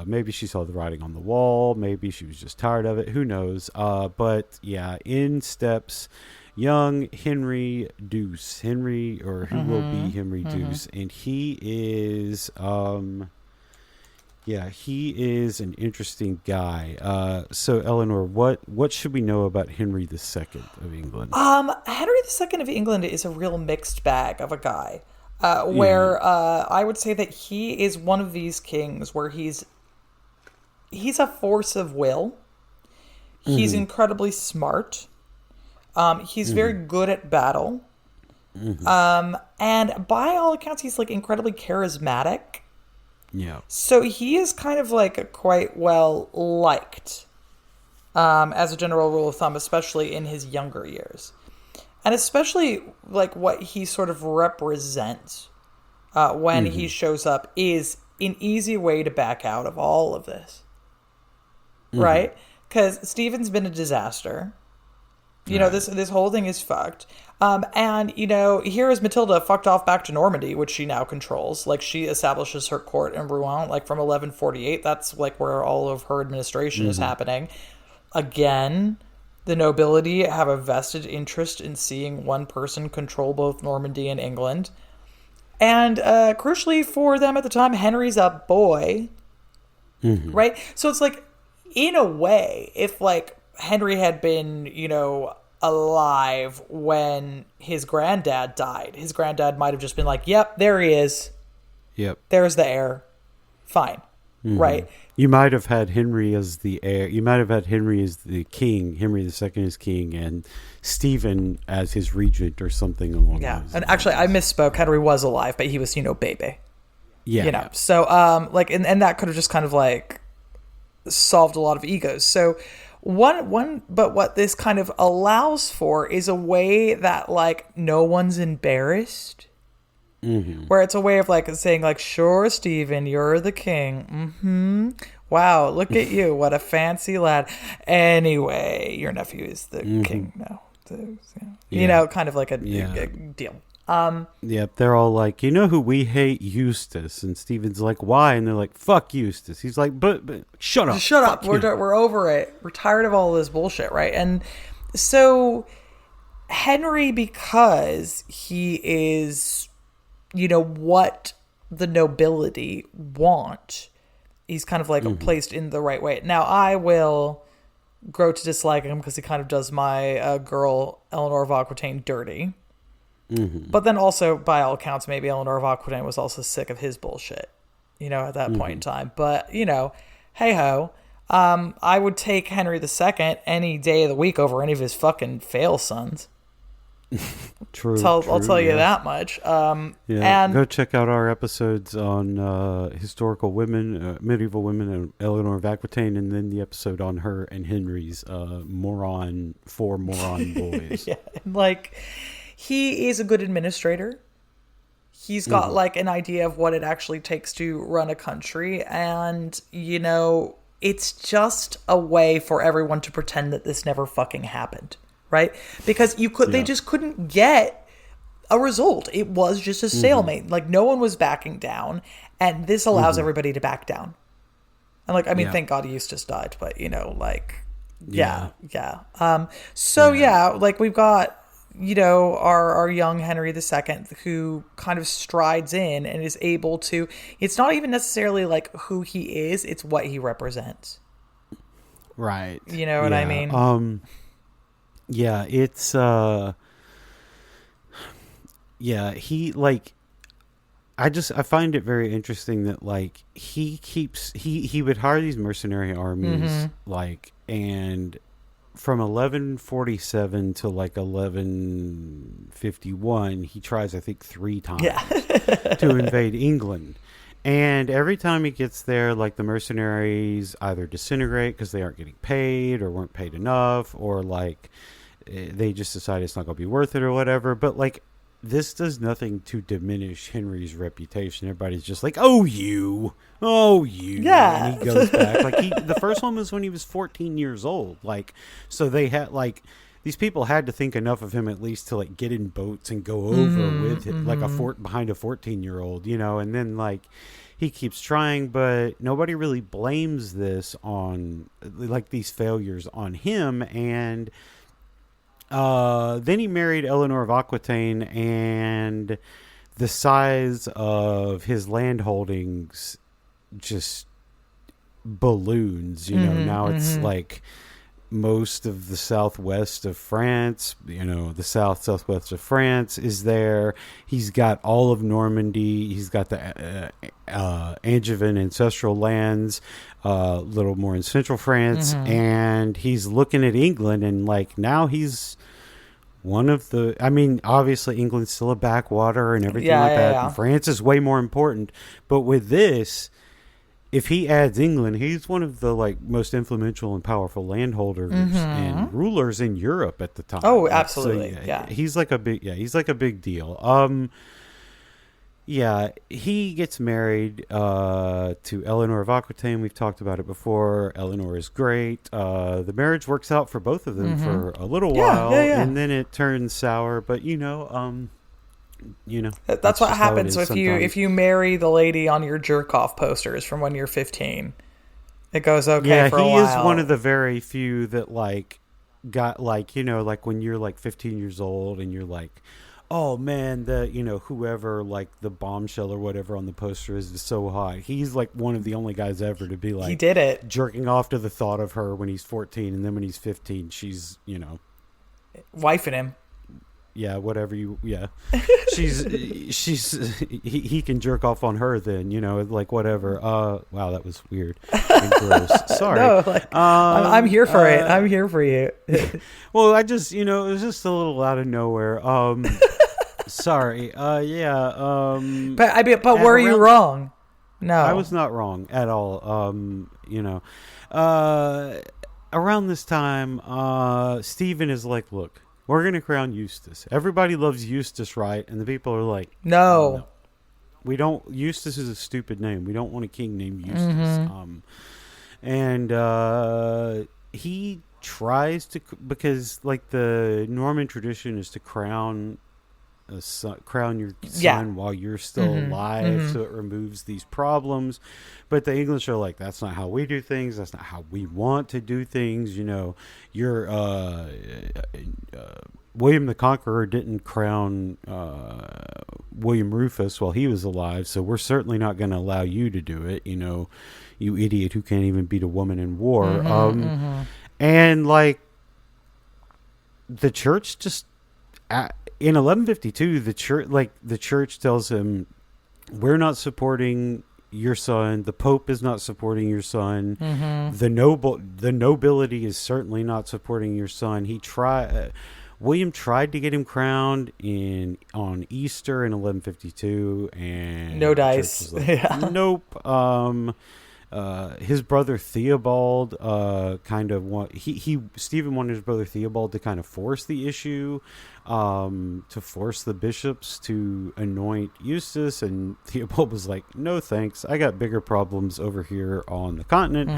Maybe she saw the writing on the wall. Maybe she was just tired of it. Who knows? But yeah, in steps young Henry Deuce. Who will be Henry Deuce. And he is, he is an interesting guy. So Eleanor, what should we know about Henry II of England? Henry II of England is a real mixed bag of a guy. Where I would say that he is one of these kings where he's a force of will. He's incredibly smart. He's very good at battle. And by all accounts, he's like incredibly charismatic. Yeah. So he is kind of like quite well liked as a general rule of thumb, especially in his younger years. And especially like what he sort of represents when he shows up is an easy way to back out of all of this. Right? Because Stephen's been a disaster. This whole thing is fucked. And here is Matilda fucked off back to Normandy, which she now controls. Like, she establishes her court in Rouen, like, from 1148. That's, like, where all of her administration is happening. Again, the nobility have a vested interest in seeing one person control both Normandy and England. And crucially for them at the time, Henry's a boy. Right? So it's like, in a way, if, like, Henry had been, alive when his granddad died, his granddad might have just been like, yep, there he is. Yep. There's the heir. Fine. Right? You might have had Henry as the heir. You might have had Henry as the king, Henry II as king, and Stephen as his regent or something along those lines. And actually, I misspoke. Henry was alive, but he was, baby. Yeah. So, and that could have just kind of, like, solved a lot of egos. So, but what this kind of allows for is a way that, like, no one's embarrassed. Where it's a way of, like, saying, like, sure, Stephen, you're the king. Wow, look at you. What a fancy lad. Anyway, your nephew is the king now. You know, kind of like a deal. Yep, they're all like, you know who we hate? Eustace. And Stephen's like, why? And they're like, fuck Eustace. He's like, but shut up. Shut up. We're over it. We're tired of all this bullshit, right? And so Henry, because he is, you know, what the nobility want, he's kind of like placed in the right way. Now, I will grow to dislike him because he kind of does my girl Eleanor of Aquitaine dirty. But then also, by all accounts, maybe Eleanor of Aquitaine was also sick of his bullshit, you know, at that point in time. But, you know, hey-ho. I would take Henry II any day of the week over any of his fucking fail sons. True. I'll tell you that much. And go check out our episodes on historical women, medieval women, and Eleanor of Aquitaine, and then the episode on her and Henry's four moron boys. Yeah, like, he is a good administrator. He's got like an idea of what it actually takes to run a country, and you know, it's just a way for everyone to pretend that this never fucking happened. Right? Because they just couldn't get a result. It was just a stalemate. Like, no one was backing down, and this allows everybody to back down. And like, I mean, thank God Eustace died, but you know, like, like we've got, you know, our young Henry II who kind of strides in and is able to, it's not even necessarily like who he is, it's what he represents. Right. You know what I mean? Yeah, it's he like I find it very interesting that like he would hire these mercenary armies like, and from 1147 to like 1151 he tries, I think, 3 times to invade England. And every time he gets there, like, the mercenaries either disintegrate because they aren't getting paid or weren't paid enough, or like they just decide it's not going to be worth it or whatever. But like, this does nothing to diminish Henry's reputation. Everybody's just like, oh you, yeah. And he goes back. Like, the first one was when he was 14 years old. Like, so they had like, these people had to think enough of him at least to like get in boats and go over with it, like behind a 14-year-old, you know. And then like he keeps trying, but nobody really blames this on like these failures on him. And then he married Eleanor of Aquitaine, and the size of his land holdings just balloons, you know. Now it's like most of the southwest of France, you know, the southwest of France is there. He's got all of Normandy. He's got the Angevin ancestral lands, a little more in central France, and he's looking at England, and like now he's one of the, I mean, obviously England's still a backwater and everything that. And France is way more important, but with this, if he adds England, he's one of the like most influential and powerful landholders and rulers in Europe at the time. Oh, absolutely. So, he's like a big deal. He gets married to Eleanor of Aquitaine. We've talked about it before. Eleanor is great. The marriage works out for both of them for a little while, and then it turns sour. But you know, that's what happens if you marry the lady on your jerk off posters from when you're 15. It goes okay for a while. He is one of the very few that like got like, you know, like when you're like 15 years old and you're like, oh man, whoever like the bombshell or whatever on the poster is so hot. He's like one of the only guys ever to be like, he did it, jerking off to the thought of her when he's 14, and then when he's 15 she's, you know, wifing him. Yeah, whatever you. Yeah, he can jerk off on her then, you know, like whatever. Wow, that was weird and gross. Sorry. No, like, I'm here for it. I'm here for you. Well, I just, you know, it was just a little out of nowhere. Sorry. But were you wrong? No, I was not wrong at all. You know, around this time, Stephen is like, look, we're going to crown Eustace. Everybody loves Eustace, right? And the people are like, no. We don't. Eustace is a stupid name. We don't want a king named Eustace. And he tries to, because like the Norman tradition is to crown crown your son while you're still alive, so it removes these problems. But the English are like, that's not how we do things, that's not how we want to do things. You're William the Conqueror didn't crown William Rufus while he was alive, so we're certainly not going to allow you to do it, you idiot who can't even beat a woman in war. And like the church just in 1152, the church tells him, we're not supporting your son. The Pope is not supporting your son. The nobility is certainly not supporting your son. William tried to get him crowned on Easter in 1152, and no dice. Like, nope. His brother Theobald Stephen wanted his brother Theobald to kind of force the issue, to force the bishops to anoint Eustace, and Theobald was like, no thanks, I got bigger problems over here on the continent.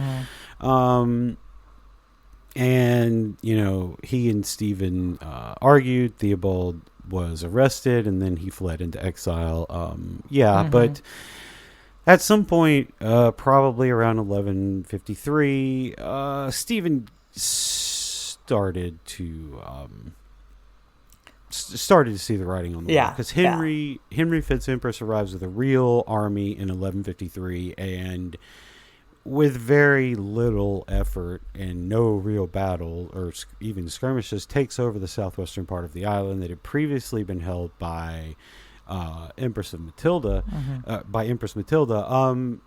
And he and Stephen argued. Theobald was arrested, and then he fled into exile. But at some point, probably around 1153, Stephen started to see the writing on the wall, because Henry FitzEmpress arrives with a real army in 1153, and with very little effort and no real battle or even skirmishes, takes over the southwestern part of the island that had previously been held by Empress Matilda.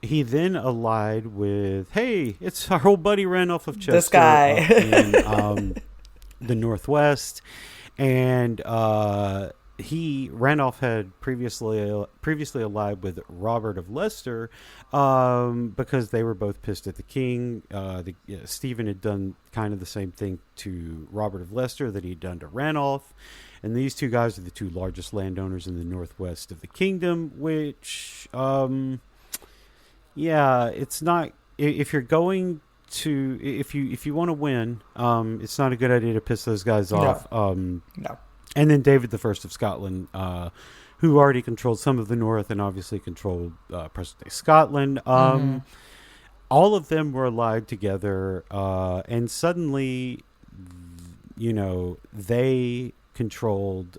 He then allied with, it's our old buddy Randolph of Chester, this guy in the northwest, and Randolph had previously allied with Robert of Leicester, because they were both pissed at the king. Stephen had done kind of the same thing to Robert of Leicester that he'd done to Randolph. And these two guys are the two largest landowners in the northwest of the kingdom, which, it's not, if you're going to, if you want to win, it's not a good idea to piss those guys off. No. And then David I of Scotland, who already controlled some of the north and obviously controlled present-day Scotland. All of them were allied together, and suddenly, they controlled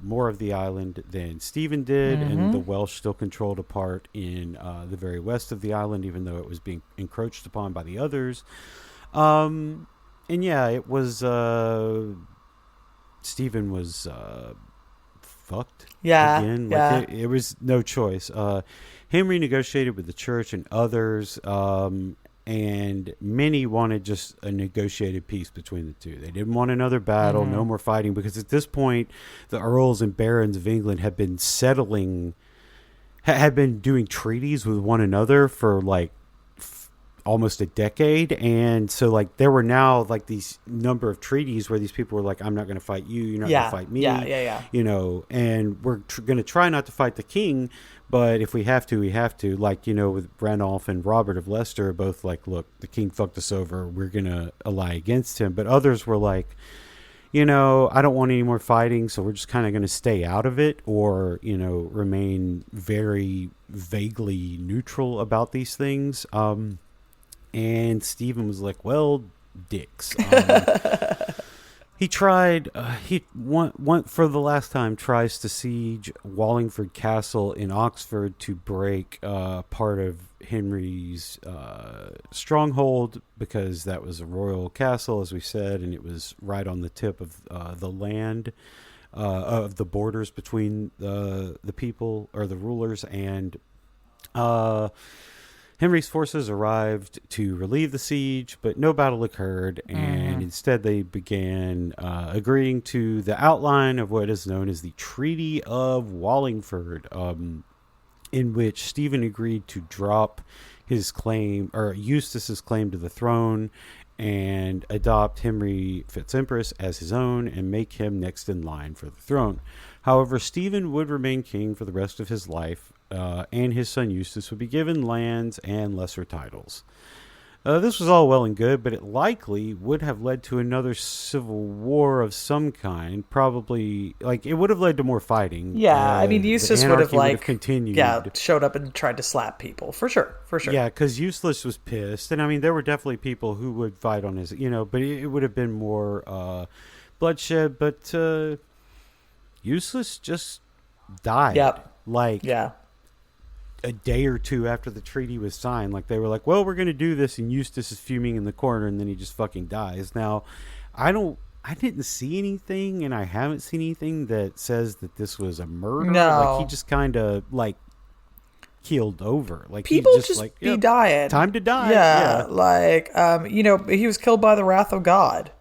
more of the island than Stephen did, and the Welsh still controlled a part in the very west of the island, even though it was being encroached upon by the others. It was Stephen was fucked. Again. It was no choice. Henry negotiated with the church and others, and many wanted just a negotiated peace between the two. They didn't want another battle, no more fighting, because at this point, the earls and barons of England had been had been doing treaties with one another for like almost a decade, and so like there were now like these number of treaties where these people were like, I'm not going to fight you, you're not going to fight me, and we're going to try not to fight the king, but if we have to, we have to. Like, with Randolph and Robert of Leicester, both like, look, the king fucked us over, we're going to ally against him. But others were like, I don't want any more fighting, so we're just kind of going to stay out of it, or, remain very vaguely neutral about these things. And Stephen was like, well, dicks. He tried, for the last time, tries to siege Wallingford Castle in Oxford to break part of Henry's stronghold, because that was a royal castle, as we said, and it was right on the tip of the land, of the borders between the people, or the rulers, and Henry's forces arrived to relieve the siege, but no battle occurred, and instead they began agreeing to the outline of what is known as the Treaty of Wallingford, in which Stephen agreed to drop his claim, or Eustace's claim to the throne, and adopt Henry FitzEmpress as his own and make him next in line for the throne. However, Stephen would remain king for the rest of his life, and his son Eustace would be given lands and lesser titles. This was all well and good, but it likely would have led to another civil war of some kind. Probably, like, it would have led to more fighting. Yeah, I mean, The Eustace would have, anarchy would have like, continued. yeah, showed up and tried to slap people. For sure, for sure. Yeah, because Useless was pissed. And, I mean, there were definitely people who would fight on his, but it would have been more bloodshed. But Useless just died. Yep. Like, Yeah. a day or two after the treaty was signed. Like, they were like, well, we're going to do this, and Eustace is fuming in the corner, and then he just fucking dies. Now, I didn't see anything, and I haven't seen anything that says that this was a murder. No. Like, he just kind of, like, keeled over. Like, People just like, be dying. time to die. Yeah, like, he was killed by the wrath of God,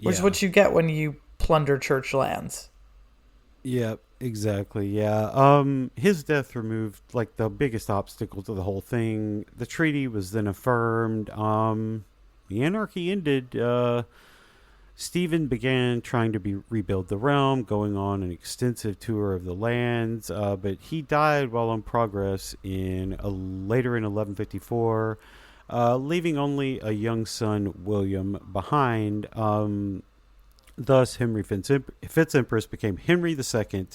which is what you get when you plunder church lands. Yep, exactly. Yeah. His death removed, like, the biggest obstacle to the whole thing. The treaty was then affirmed. The anarchy ended. Stephen began trying to rebuild the realm, going on an extensive tour of the lands, but he died while on progress later in 1154, leaving only a young son, William, behind. Thus, Henry FitzEmpress became Henry II,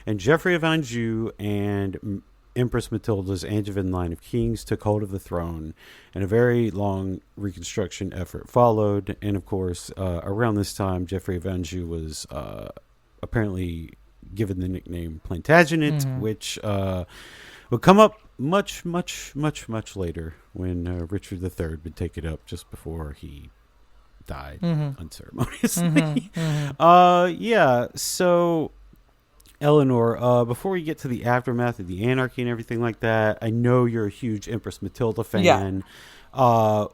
and Geoffrey of Anjou and Empress Matilda's Angevin line of kings took hold of the throne, and a very long reconstruction effort followed. And of course, around this time, Geoffrey of Anjou was apparently given the nickname Plantagenet, which would come up much, much, much, much later when Richard III would take it up just before he died unceremoniously. So Eleanor, before we get to the aftermath of the anarchy and everything like that, I know you're a huge Empress Matilda fan. Yeah.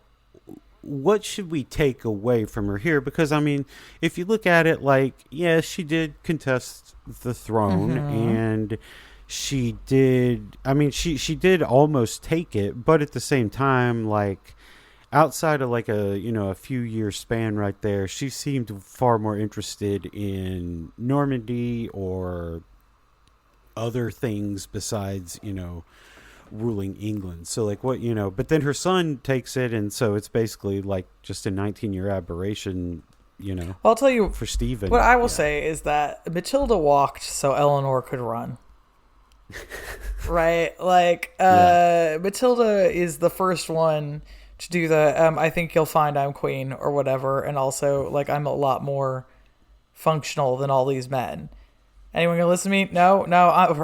What should we take away from her here? Because, I mean, if you look at it, like, yeah, she did contest the throne, and she did, I mean, she did almost take it, but at the same time, like, outside of like a few year span right there, she seemed far more interested in Normandy or other things besides, ruling England. So like but then her son takes it, and so it's basically like just a 19-year aberration, Well, I'll tell you, for Stephen. What I will say is that Matilda walked so Eleanor could run. Right? Like, Matilda is the first one to do the I think you'll find I'm queen or whatever, and also like I'm a lot more functional than all these men. Anyone gonna listen to me? No,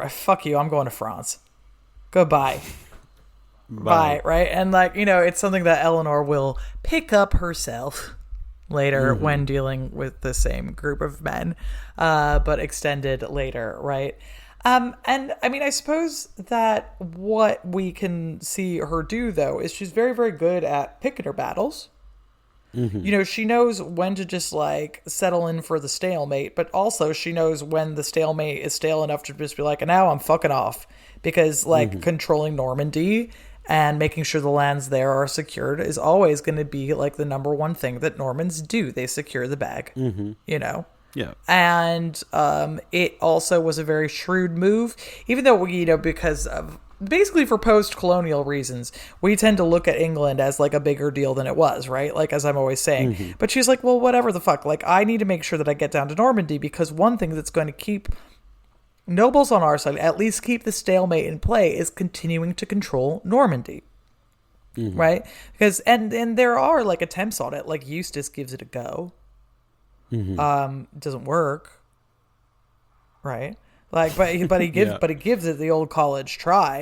fuck you, I'm going to France. Goodbye. Bye. Right? And like, it's something that Eleanor will pick up herself later when dealing with the same group of men, but extended later, right? And I mean, I suppose that what we can see her do, though, is she's very, very good at picking her battles. She knows when to just like settle in for the stalemate, but also she knows when the stalemate is stale enough to just be like, now I'm fucking off, because like controlling Normandy and making sure the lands there are secured is always going to be like the number one thing that Normans do. They secure the bag, Yeah. And it also was a very shrewd move, even though because of basically for post-colonial reasons, we tend to look at England as like a bigger deal than it was, right? Like, as I'm always saying. But she's like, well, whatever the fuck. Like, I need to make sure that I get down to Normandy, because one thing that's going to keep nobles on our side, at least keep the stalemate in play, is continuing to control Normandy. Right? Because and there are like attempts on it. Like Eustace gives it a go. It doesn't work, right? Like, but he gives it the old college try,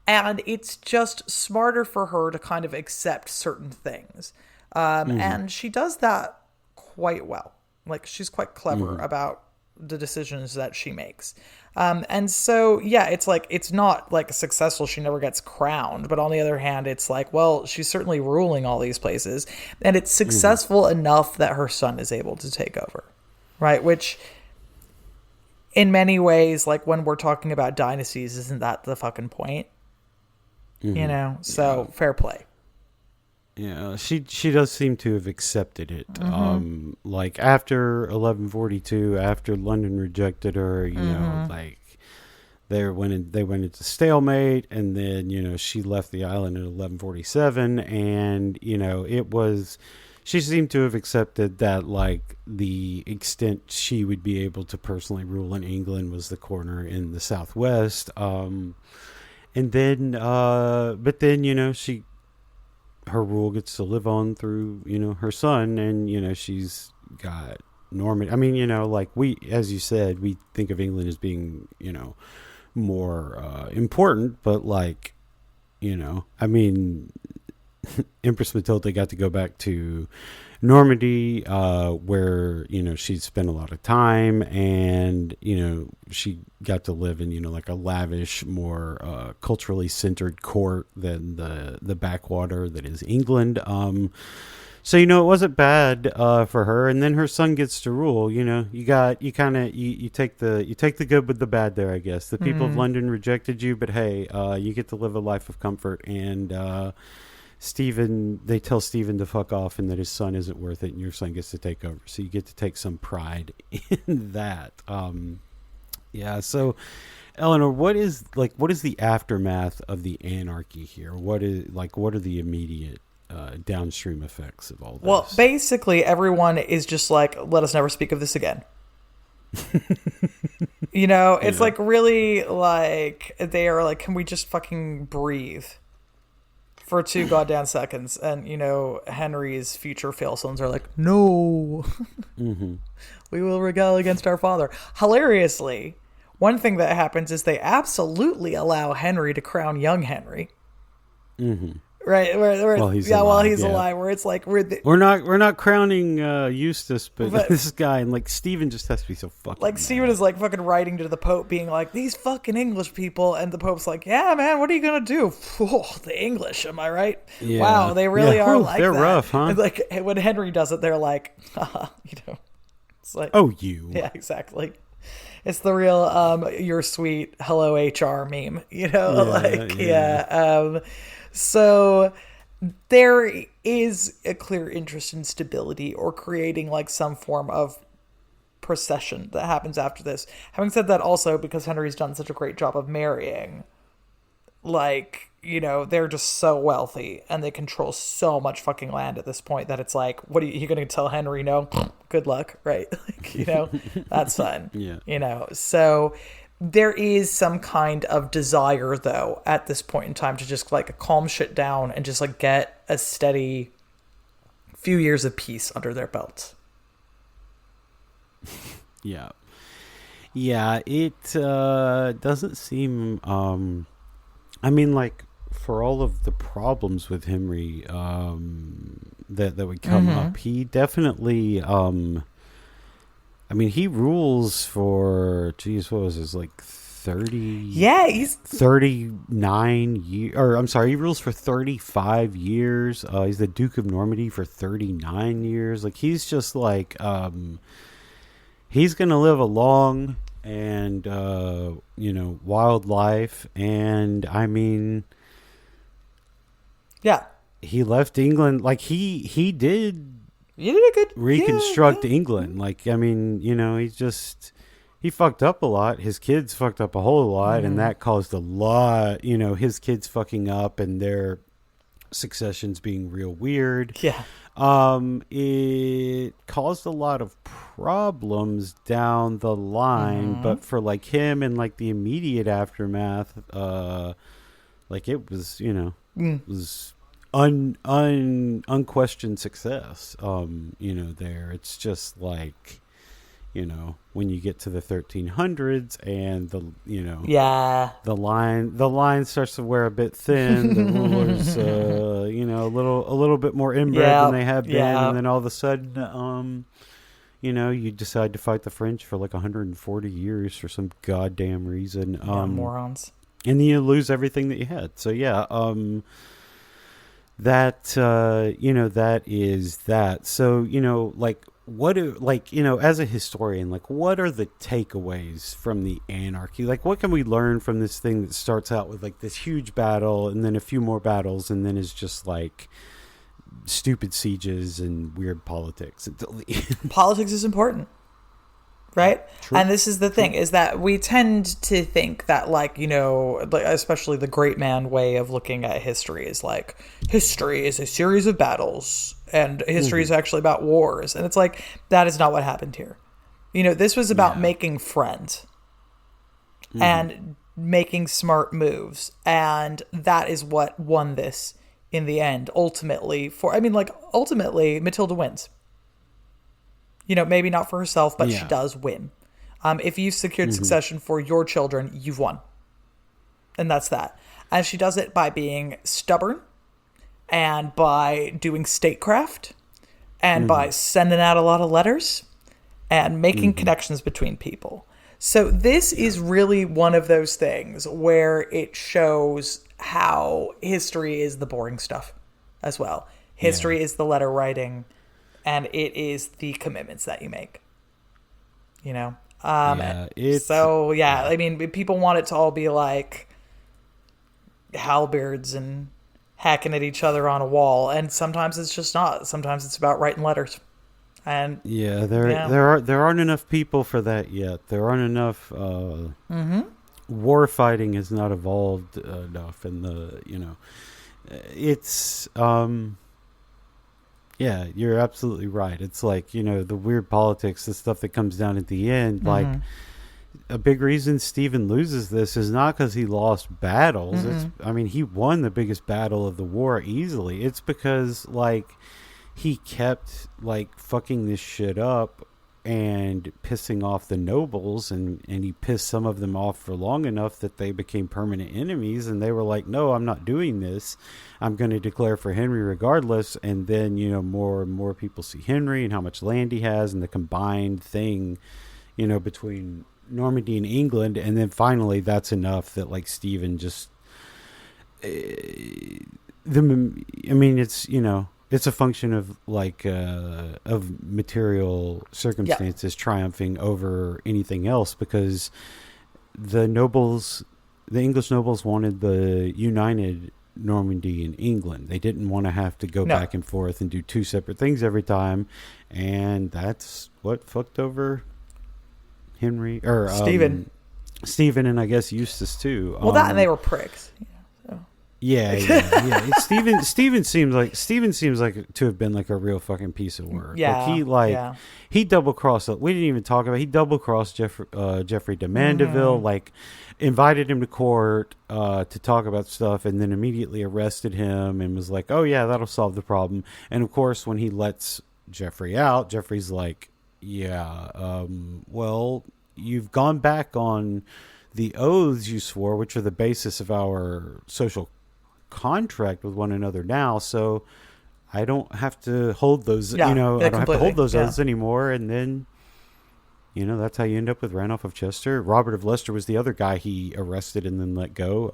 and it's just smarter for her to kind of accept certain things, and she does that quite well. Like, she's quite clever about the decisions that she makes, and so it's like, it's not like successful. She never gets crowned, but on the other hand, it's like, well, she's certainly ruling all these places, and it's successful enough that her son is able to take over, right? Which, in many ways, like when we're talking about dynasties, isn't that the fucking point? So fair play. Yeah, she does seem to have accepted it. Like after 1142, after London rejected her, like they went into stalemate, and then she left the island in 1147, and she seemed to have accepted that like the extent she would be able to personally rule in England was the corner in the southwest. And then but then she her rule gets to live on through her son, and she's got Norman. I mean, like as you said, we think of England as being more important, but like I mean, Empress Matilda got to go back to Normandy, where she'd spent a lot of time, and she got to live in like a lavish, more culturally centered court than the backwater that is England. So it wasn't bad for her, and then her son gets to rule. You take the good with the bad there, I guess. The people of London rejected you, but hey, you get to live a life of comfort, and they tell Stephen to fuck off and that his son isn't worth it, and your son gets to take over. So you get to take some pride in that. So Eleanor, what is the aftermath of the anarchy here? What are the immediate downstream effects of all this? Well, basically everyone is just like, let us never speak of this again. It's like really like they are like, can we just fucking breathe for 2 goddamn seconds? And Henry's future fail sons are like, no. We will rebel against our father. Hilariously, one thing that happens is they absolutely allow Henry to crown young Henry. Right, while he's alive, where it's like we're not crowning Eustace, but this guy, and like Stephen just has to be so fucking like mad. Stephen is like fucking writing to the Pope, being like, these fucking English people, and the Pope's like, yeah, man, what are you gonna do? Oh, the English, am I right? Yeah. Wow, they really are like they're that. rough, huh? And like when Henry does it, they're like, it's like, oh, you, yeah, exactly. It's the real "you're sweet, hello HR" meme, So there is a clear interest in stability or creating like some form of procession that happens after this. Having said that, also because Henry's done such a great job of marrying, like, they're just so wealthy and they control so much fucking land at this point that it's like, what are you going to tell Henry? No, good luck, right? Like, that's fun. Yeah. So there is some kind of desire, though, at this point in time to just like calm shit down and just like get a steady few years of peace under their belts. Yeah. It doesn't seem. I mean, like, for all of the problems with Henry that would come up, he definitely. I mean, he rules for, what was his, like, 30... Yeah, he's... 39 years... Or, I'm sorry, he rules for 35 years. He's the Duke of Normandy for 39 years. Like, he's just, like... he's going to live a long and, wild life. And, I mean... Yeah. He left England... Like, he did... You did a good reconstruct England. Like, I mean, he fucked up a lot. His kids fucked up a whole lot, and that caused a lot, his kids fucking up and their successions being real weird. Yeah. It caused a lot of problems down the line, but for like him and like the immediate aftermath, like it was, it was unquestioned success. There it's just like, when you get to the 1300s and the line starts to wear a bit thin, the rulers a little bit more inbred than they have been, and then all of a sudden you decide to fight the French for like 140 years for some goddamn reason. Morons. And then you lose everything that you had. So that that is that. So like as a historian, like what are the takeaways from the anarchy? Like what can we learn from this thing that starts out with like this huge battle and then a few more battles and then is just like stupid sieges and weird politics until the end? Politics is important right? True. And this is the thing, is that we tend to think that, like, you know, like, especially the great man way of looking at history is like, history is a series of battles and history is actually about wars. And it's like, that is not what happened here. You know, this was about making friends and making smart moves. And that is what won this in the end, ultimately. Ultimately, Matilda wins. You know, maybe not for herself, but she does win. If you've secured succession for your children, you've won. And that's that. And she does it by being stubborn and by doing statecraft and by sending out a lot of letters and making connections between people. So this is really one of those things where it shows how history is the boring stuff as well. History is the letter writing, and it is the commitments that you make. You know? I mean, people want it to all be like halberds and hacking at each other on a wall, and sometimes it's just not. Sometimes it's about writing letters. And there aren't enough people for that yet. There aren't enough. War fighting has not evolved enough, and it's yeah, you're absolutely right. It's like, you know, the weird politics, the stuff that comes down at the end. Like, a big reason Stephen loses this is not because he lost battles. He won the biggest battle of the war easily. It's because, like, he kept, like, fucking this shit up and pissing off the nobles, and he pissed some of them off for long enough that they became permanent enemies, and they were like, no, I'm not doing this. I'm going to declare for Henry regardless. And then, you know, more and more people see Henry and how much land he has and the combined thing, you know, between Normandy and England. And then finally that's enough that, like, Stephen just it's, you know, it's a function of, like, of material circumstances triumphing over anything else, because the English nobles wanted the united Normandy and England. They didn't want to have to go back and forth and do two separate things every time, and that's what fucked over Henry or Stephen, and I guess Eustace too. Well, that and they were pricks. Yeah. Stephen seems like to have been like a real fucking piece of work. Yeah, he double crossed. We didn't even talk about. He double crossed Geoffrey de Mandeville. Like, invited him to court to talk about stuff, and then immediately arrested him and was like, "Oh yeah, that'll solve the problem." And of course, when he lets Geoffrey out, Geoffrey's like, "Yeah, well, you've gone back on the oaths you swore, which are the basis of our social contract with one another now, so I don't have to hold those I don't have to hold those oaths anymore." And then, you know, that's how you end up with Ranulph of Chester. Robert of Leicester was the other guy he arrested and then let go.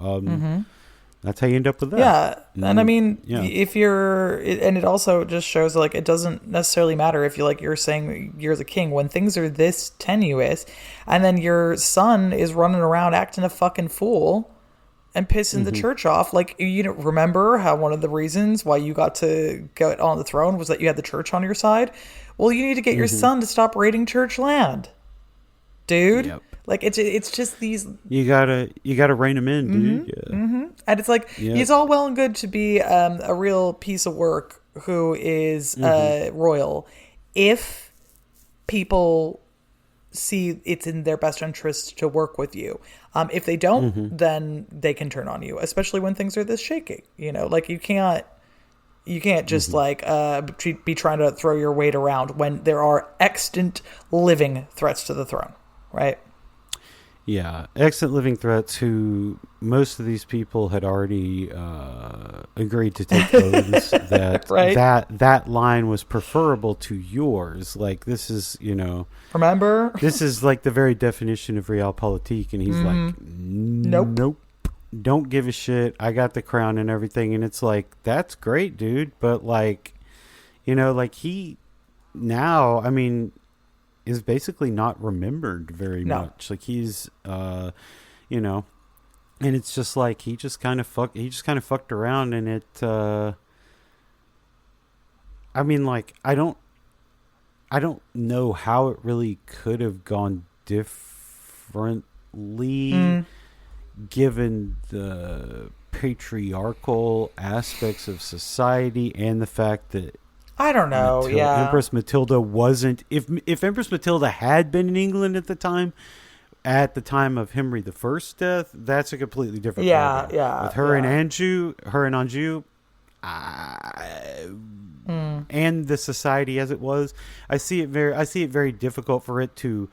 That's how you end up with that. And I mean, if you're, and it also just shows, like, it doesn't necessarily matter if you're saying you're the king when things are this tenuous, and then your son is running around acting a fucking fool and pissing the church off. Like, you know, remember how one of the reasons why you got to get on the throne was that you had the church on your side? Well, you need to get your son to stop raiding church land, dude. Yep. Like, it's just these. You gotta rein him in, dude. Yeah. And it's like, he's all well and good to be a real piece of work who is royal, if people see it's in their best interest to work with you. If they don't, then they can turn on you, especially when things are this shaky. You know, like, you can't just be trying to throw your weight around when there are extant living threats to the throne, right? Yeah, extant living threats who most of these people had already agreed to take oaths that that line was preferable to yours. Like, this is, you know... Remember? This is like the very definition of realpolitik, and he's like, nope, don't give a shit. I got the crown and everything. And it's like, that's great, dude. But, like, you know, like, he now, I mean... is basically not remembered very much. Like, he's you know, and it's just like he just kind of fucked around, and it I mean, like, I I don't know how it really could have gone differently given the patriarchal aspects of society and the fact that I don't know. Empress Matilda wasn't. If Empress Matilda had been in England at the time of Henry the First's death, that's a completely different problem. With her and Anjou, and the society as it was, I see it very difficult for it to.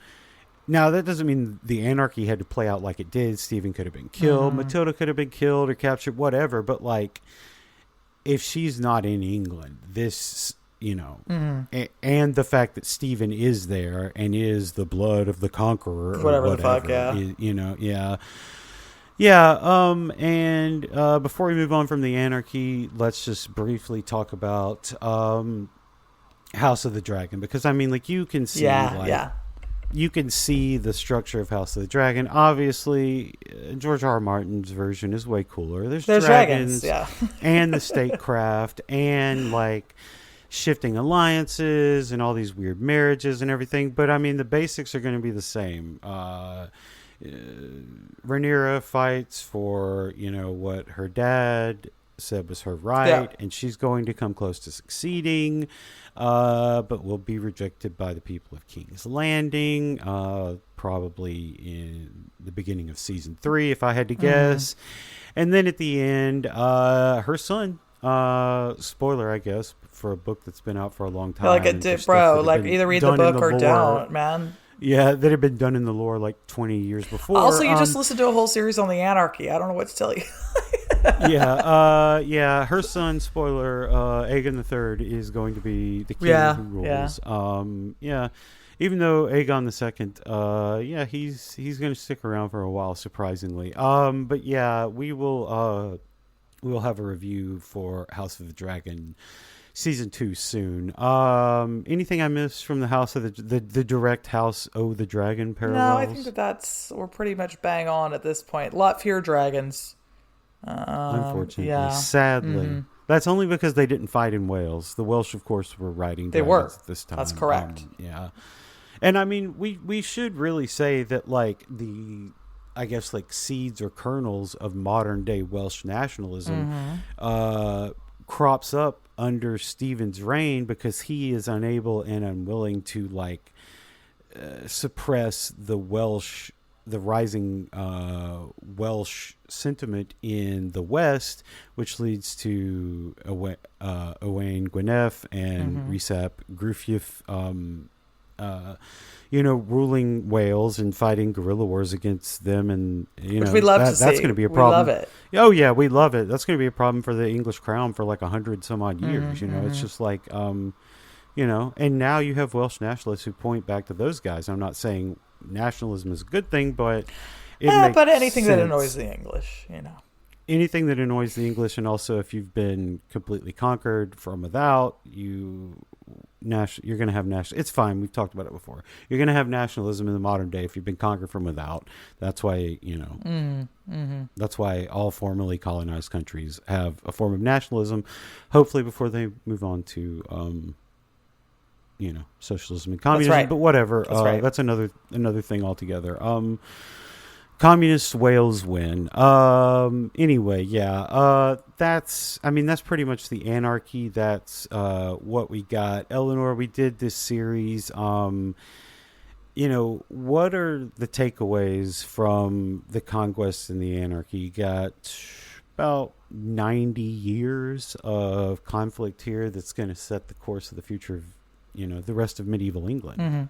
Now that doesn't mean the anarchy had to play out like it did. Stephen could have been killed, Matilda could have been killed or captured, whatever. But like, if she's not in England, this, and the fact that Stephen is there and is the blood of the conqueror, or whatever the fuck, and before we move on from the anarchy, let's just briefly talk about House of the Dragon, because I mean, like, you can see, you can see the structure of House of the Dragon. Obviously, George R. R. Martin's version is way cooler. There's dragons and the statecraft and like shifting alliances and all these weird marriages and everything. But I mean, the basics are going to be the same. Rhaenyra fights for, what her dad said was her right, and she's going to come close to succeeding, but will be rejected by the people of King's Landing, probably in the beginning of season 3, if I had to guess. And then at the end, her son, spoiler, I guess, for a book that's been out for a long time. Either read the book or don't, man. Yeah, that had been done in the lore like 20 years before. Also, you just listened to a whole series on the Anarchy. I don't know what to tell you. Her son, spoiler, Aegon III is going to be the king who rules. Even though Aegon II, he's going to stick around for a while, surprisingly. But yeah, we will have a review for House of the Dragon season 2 soon. Anything I missed from the House of the direct House the Dragon parallels? No, I think we're pretty much bang on at this point. A lot fewer dragons. Unfortunately, sadly, that's only because they didn't fight in Wales. The Welsh, of course, were riding dragons at this time. That's correct. And I mean, we should really say that, like, I guess, like, seeds or kernels of modern day Welsh nationalism crops up under Stephen's reign, because he is unable and unwilling to suppress the rising Welsh sentiment in the West, which leads to Owain Gwynedd and Rhysap Gruffudd, ruling Wales and fighting guerrilla wars against them, and which we love to see. That's going to be a problem. We love it. Oh yeah, we love it. That's going to be a problem for the English crown for like 100 some odd years. It's just like, and now you have Welsh nationalists who point back to those guys. I'm not saying nationalism is a good thing, but but anything that annoys the English, anything that annoys the English, and also if you've been completely conquered from without, you're going to have national. It's fine. We've talked about it before. You're going to have nationalism in the modern day if you've been conquered from without. That's why, that's why all formerly colonized countries have a form of nationalism, hopefully before they move on to, socialism and communism. That's right. But whatever. That's another thing altogether. Communist Wales win. Anyway, that's pretty much the Anarchy. That's what we got. Eleanor, we did this series. What are the takeaways from the Conquest and the Anarchy? You got about 90 years of conflict here that's going to set the course of the future of, the rest of medieval England.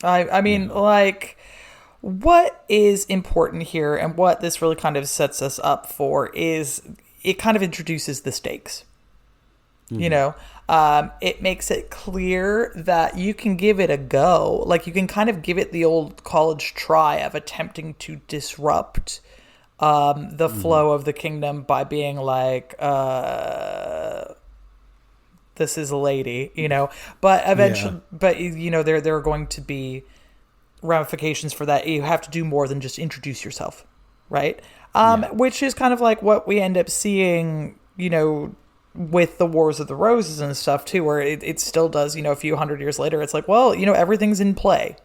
I mean, what is important here, and what this really kind of sets us up for, is it kind of introduces the stakes. It makes it clear that you can give it a go. Like, you can kind of give it the old college try of attempting to disrupt the flow of the kingdom by being like, this is a lady, but eventually, there are going to be ramifications for that. You have to do more than just introduce yourself, right? Which is kind of like what we end up seeing, with the Wars of the Roses and stuff too, where it still does, a few hundred years later, it's like, well, everything's in play,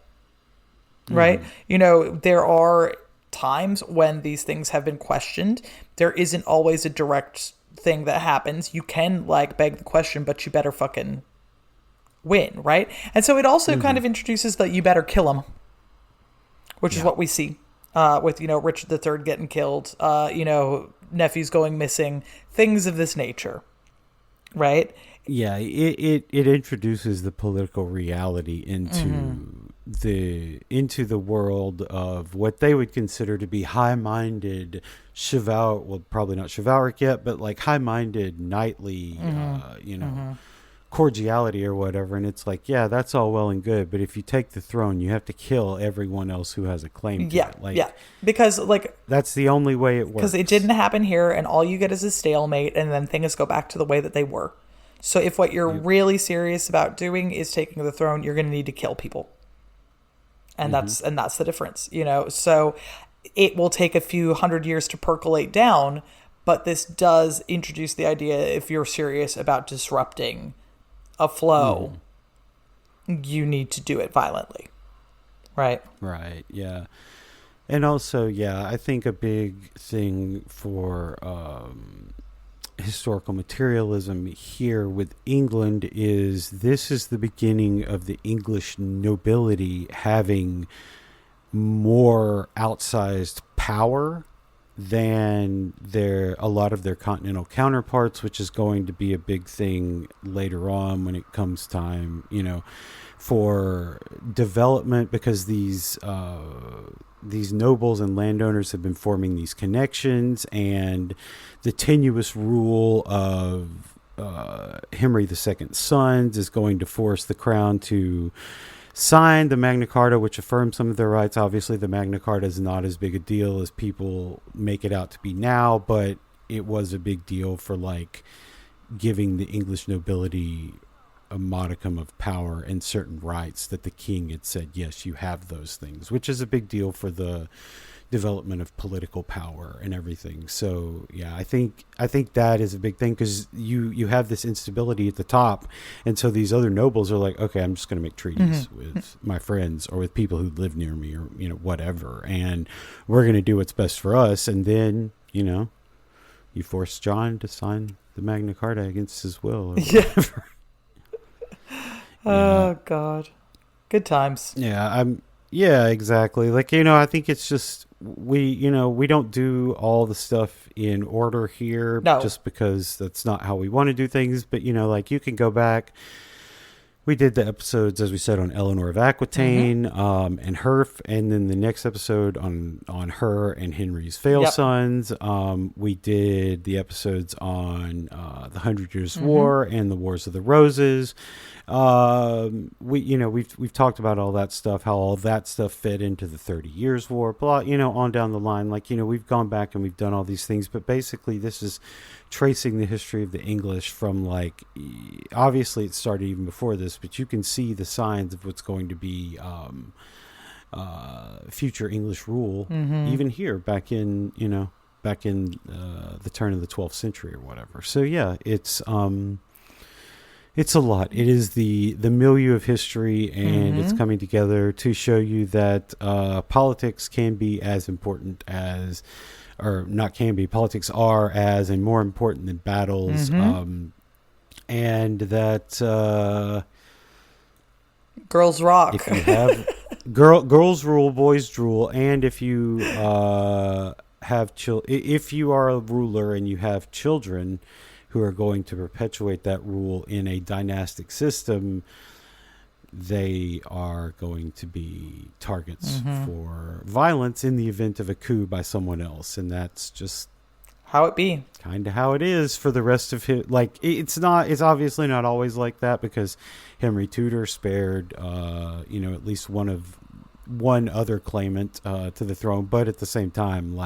right? There are times when these things have been questioned. There isn't always a direct thing that happens. You can beg the question, but you better fucking win, right? And so it also kind of introduces that you better kill him, which is what we see with Richard III getting killed, nephews going missing, things of this nature, right? Yeah, it introduces the political reality into the world of what they would consider to be high-minded probably not chivalric yet, but high-minded knightly, cordiality or whatever. And it's like, yeah, that's all well and good, but if you take the throne, you have to kill everyone else who has a claim to it. Because that's the only way it works. Because it didn't happen here, and all you get is a stalemate, and then things go back to the way that they were. So if what you're really serious about doing is taking the throne, you're going to need to kill people. And that's the difference, So it will take a few hundred years to percolate down, but this does introduce the idea, if you're serious about disrupting a flow, you need to do it violently. Right? Right, yeah. And also, I think a big thing for historical materialism here with England is this is the beginning of the English nobility having more outsized power than a lot of their continental counterparts, which is going to be a big thing later on when it comes time, for development, because these nobles and landowners have been forming these connections, and the tenuous rule of Henry II's sons is going to force the crown to sign the Magna Carta, which affirms some of their rights. Obviously, the Magna Carta is not as big a deal as people make it out to be now, but it was a big deal for giving the English nobility a modicum of power and certain rights that the king had said, yes, you have those things, which is a big deal for the development of political power and everything. So I think that is a big thing, because you have this instability at the top, and so these other nobles are like, okay, I'm just going to make treaties with my friends or with people who live near me, or whatever, and we're going to do what's best for us. And then you force John to sign the Magna Carta against his will or whatever. Oh God, good times. Yeah, exactly. I think it's just we don't do all the stuff in order here, just because that's not how we want to do things. But you can go back. We did the episodes, as we said, on Eleanor of Aquitaine, and her, and then the next episode on her and Henry's fail sons. We did the episodes on the 100 Years' War and the Wars of the Roses. We've talked about all that stuff, how all that stuff fed into the 30 Years' War, blah, on down the line. We've gone back and we've done all these things, but basically this is tracing the history of the English from obviously it started even before this, but you can see the signs of what's going to be future English rule, even here back in the turn of the 12th century or whatever. So it's a lot. It is the milieu of history, and it's coming together to show you that politics can be as important as, or not can be, politics are as and more important than battles, and that girls rock. If you have girls rule, boys drool, and if you if you are a ruler and you have children who are going to perpetuate that rule in a dynastic system, they are going to be targets for violence in the event of a coup by someone else. And that's just how it be. Kind of how it is for the rest of his, it's obviously not always like that, because Henry Tudor spared, at least one other claimant to the throne. But at the same time,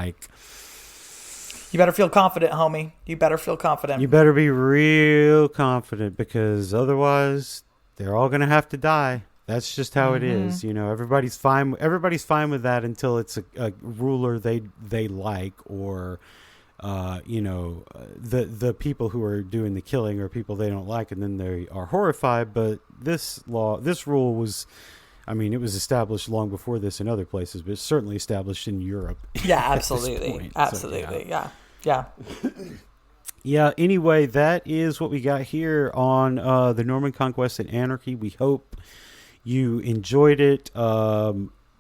you better feel confident, homie. You better feel confident. You better be real confident, because otherwise they're all going to have to die. That's just how it is. Everybody's fine. Everybody's fine with that until it's a ruler they like, or the people who are doing the killing are people they don't like, and then they are horrified. But this rule was, I mean, it was established long before this in other places, but it's certainly established in Europe. Yeah, absolutely. Absolutely. So, yeah. Yeah, anyway, that is what we got here on the Norman Conquest and Anarchy. We hope you enjoyed it.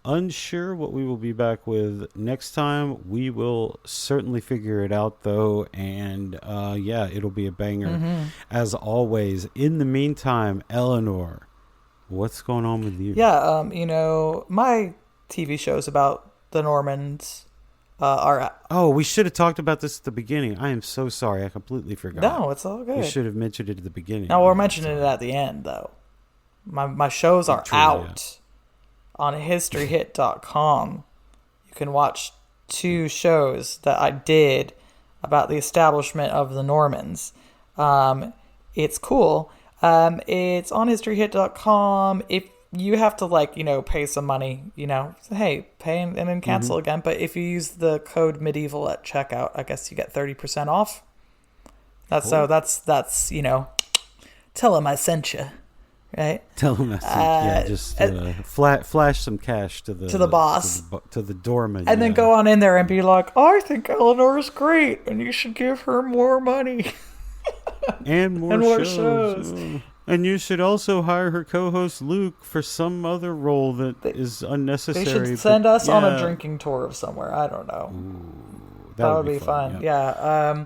Unsure what we will be back with next time. We will certainly figure it out, though, and it'll be a banger as always. In the meantime, Eleanor, what's going on with you? Yeah, my TV shows about the Normans are... Oh, we should have talked about this at the beginning. I am so sorry. I completely forgot. No, it's all good. We should have mentioned it at the beginning. No, we're mentioning it at the end, though. My shows are out on historyhit.com. You can watch 2 shows that I did about the establishment of the Normans. It's cool. It's on historyhit.com. If you have to pay some money, hey, pay and then cancel again. But if you use the code medieval at checkout, I guess you get 30% off. That's cool. So that's tell them I sent you, right? Tell them I sent you. Just flash some cash to the boss, to the doorman, and then go on in there and be like, I think Eleanor is great, and you should give her more money and more shows. And you should also hire her co-host Luke for some other role that is unnecessary. They should send us on a drinking tour of somewhere. I don't know. Ooh, that would be fun. Yeah.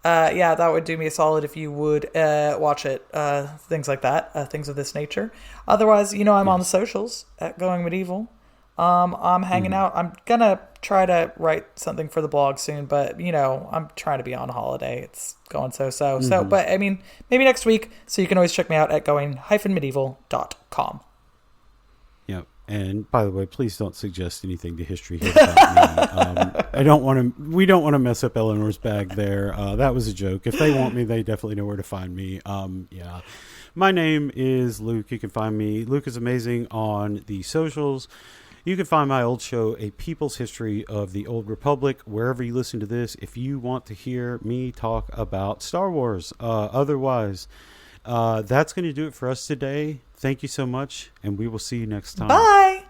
That would do me a solid if you would watch it. Things like that. Things of this nature. Otherwise, I'm on the socials at Going Medieval. I'm hanging out. I'm gonna try to write something for the blog soon, but I'm trying to be on holiday. It's going so. But I mean, maybe next week. So you can always check me out at going-medieval.com. Yep. And by the way, please don't suggest anything to History Hit about me. We don't want to mess up Eleanor's bag there. That was a joke. If they want me, they definitely know where to find me. My name is Luke. You can find me. Luke is Amazing on the socials. You can find my old show, A People's History of the Old Republic, wherever you listen to this, if you want to hear me talk about Star Wars. Otherwise, that's going to do it for us today. Thank you so much, and we will see you next time. Bye!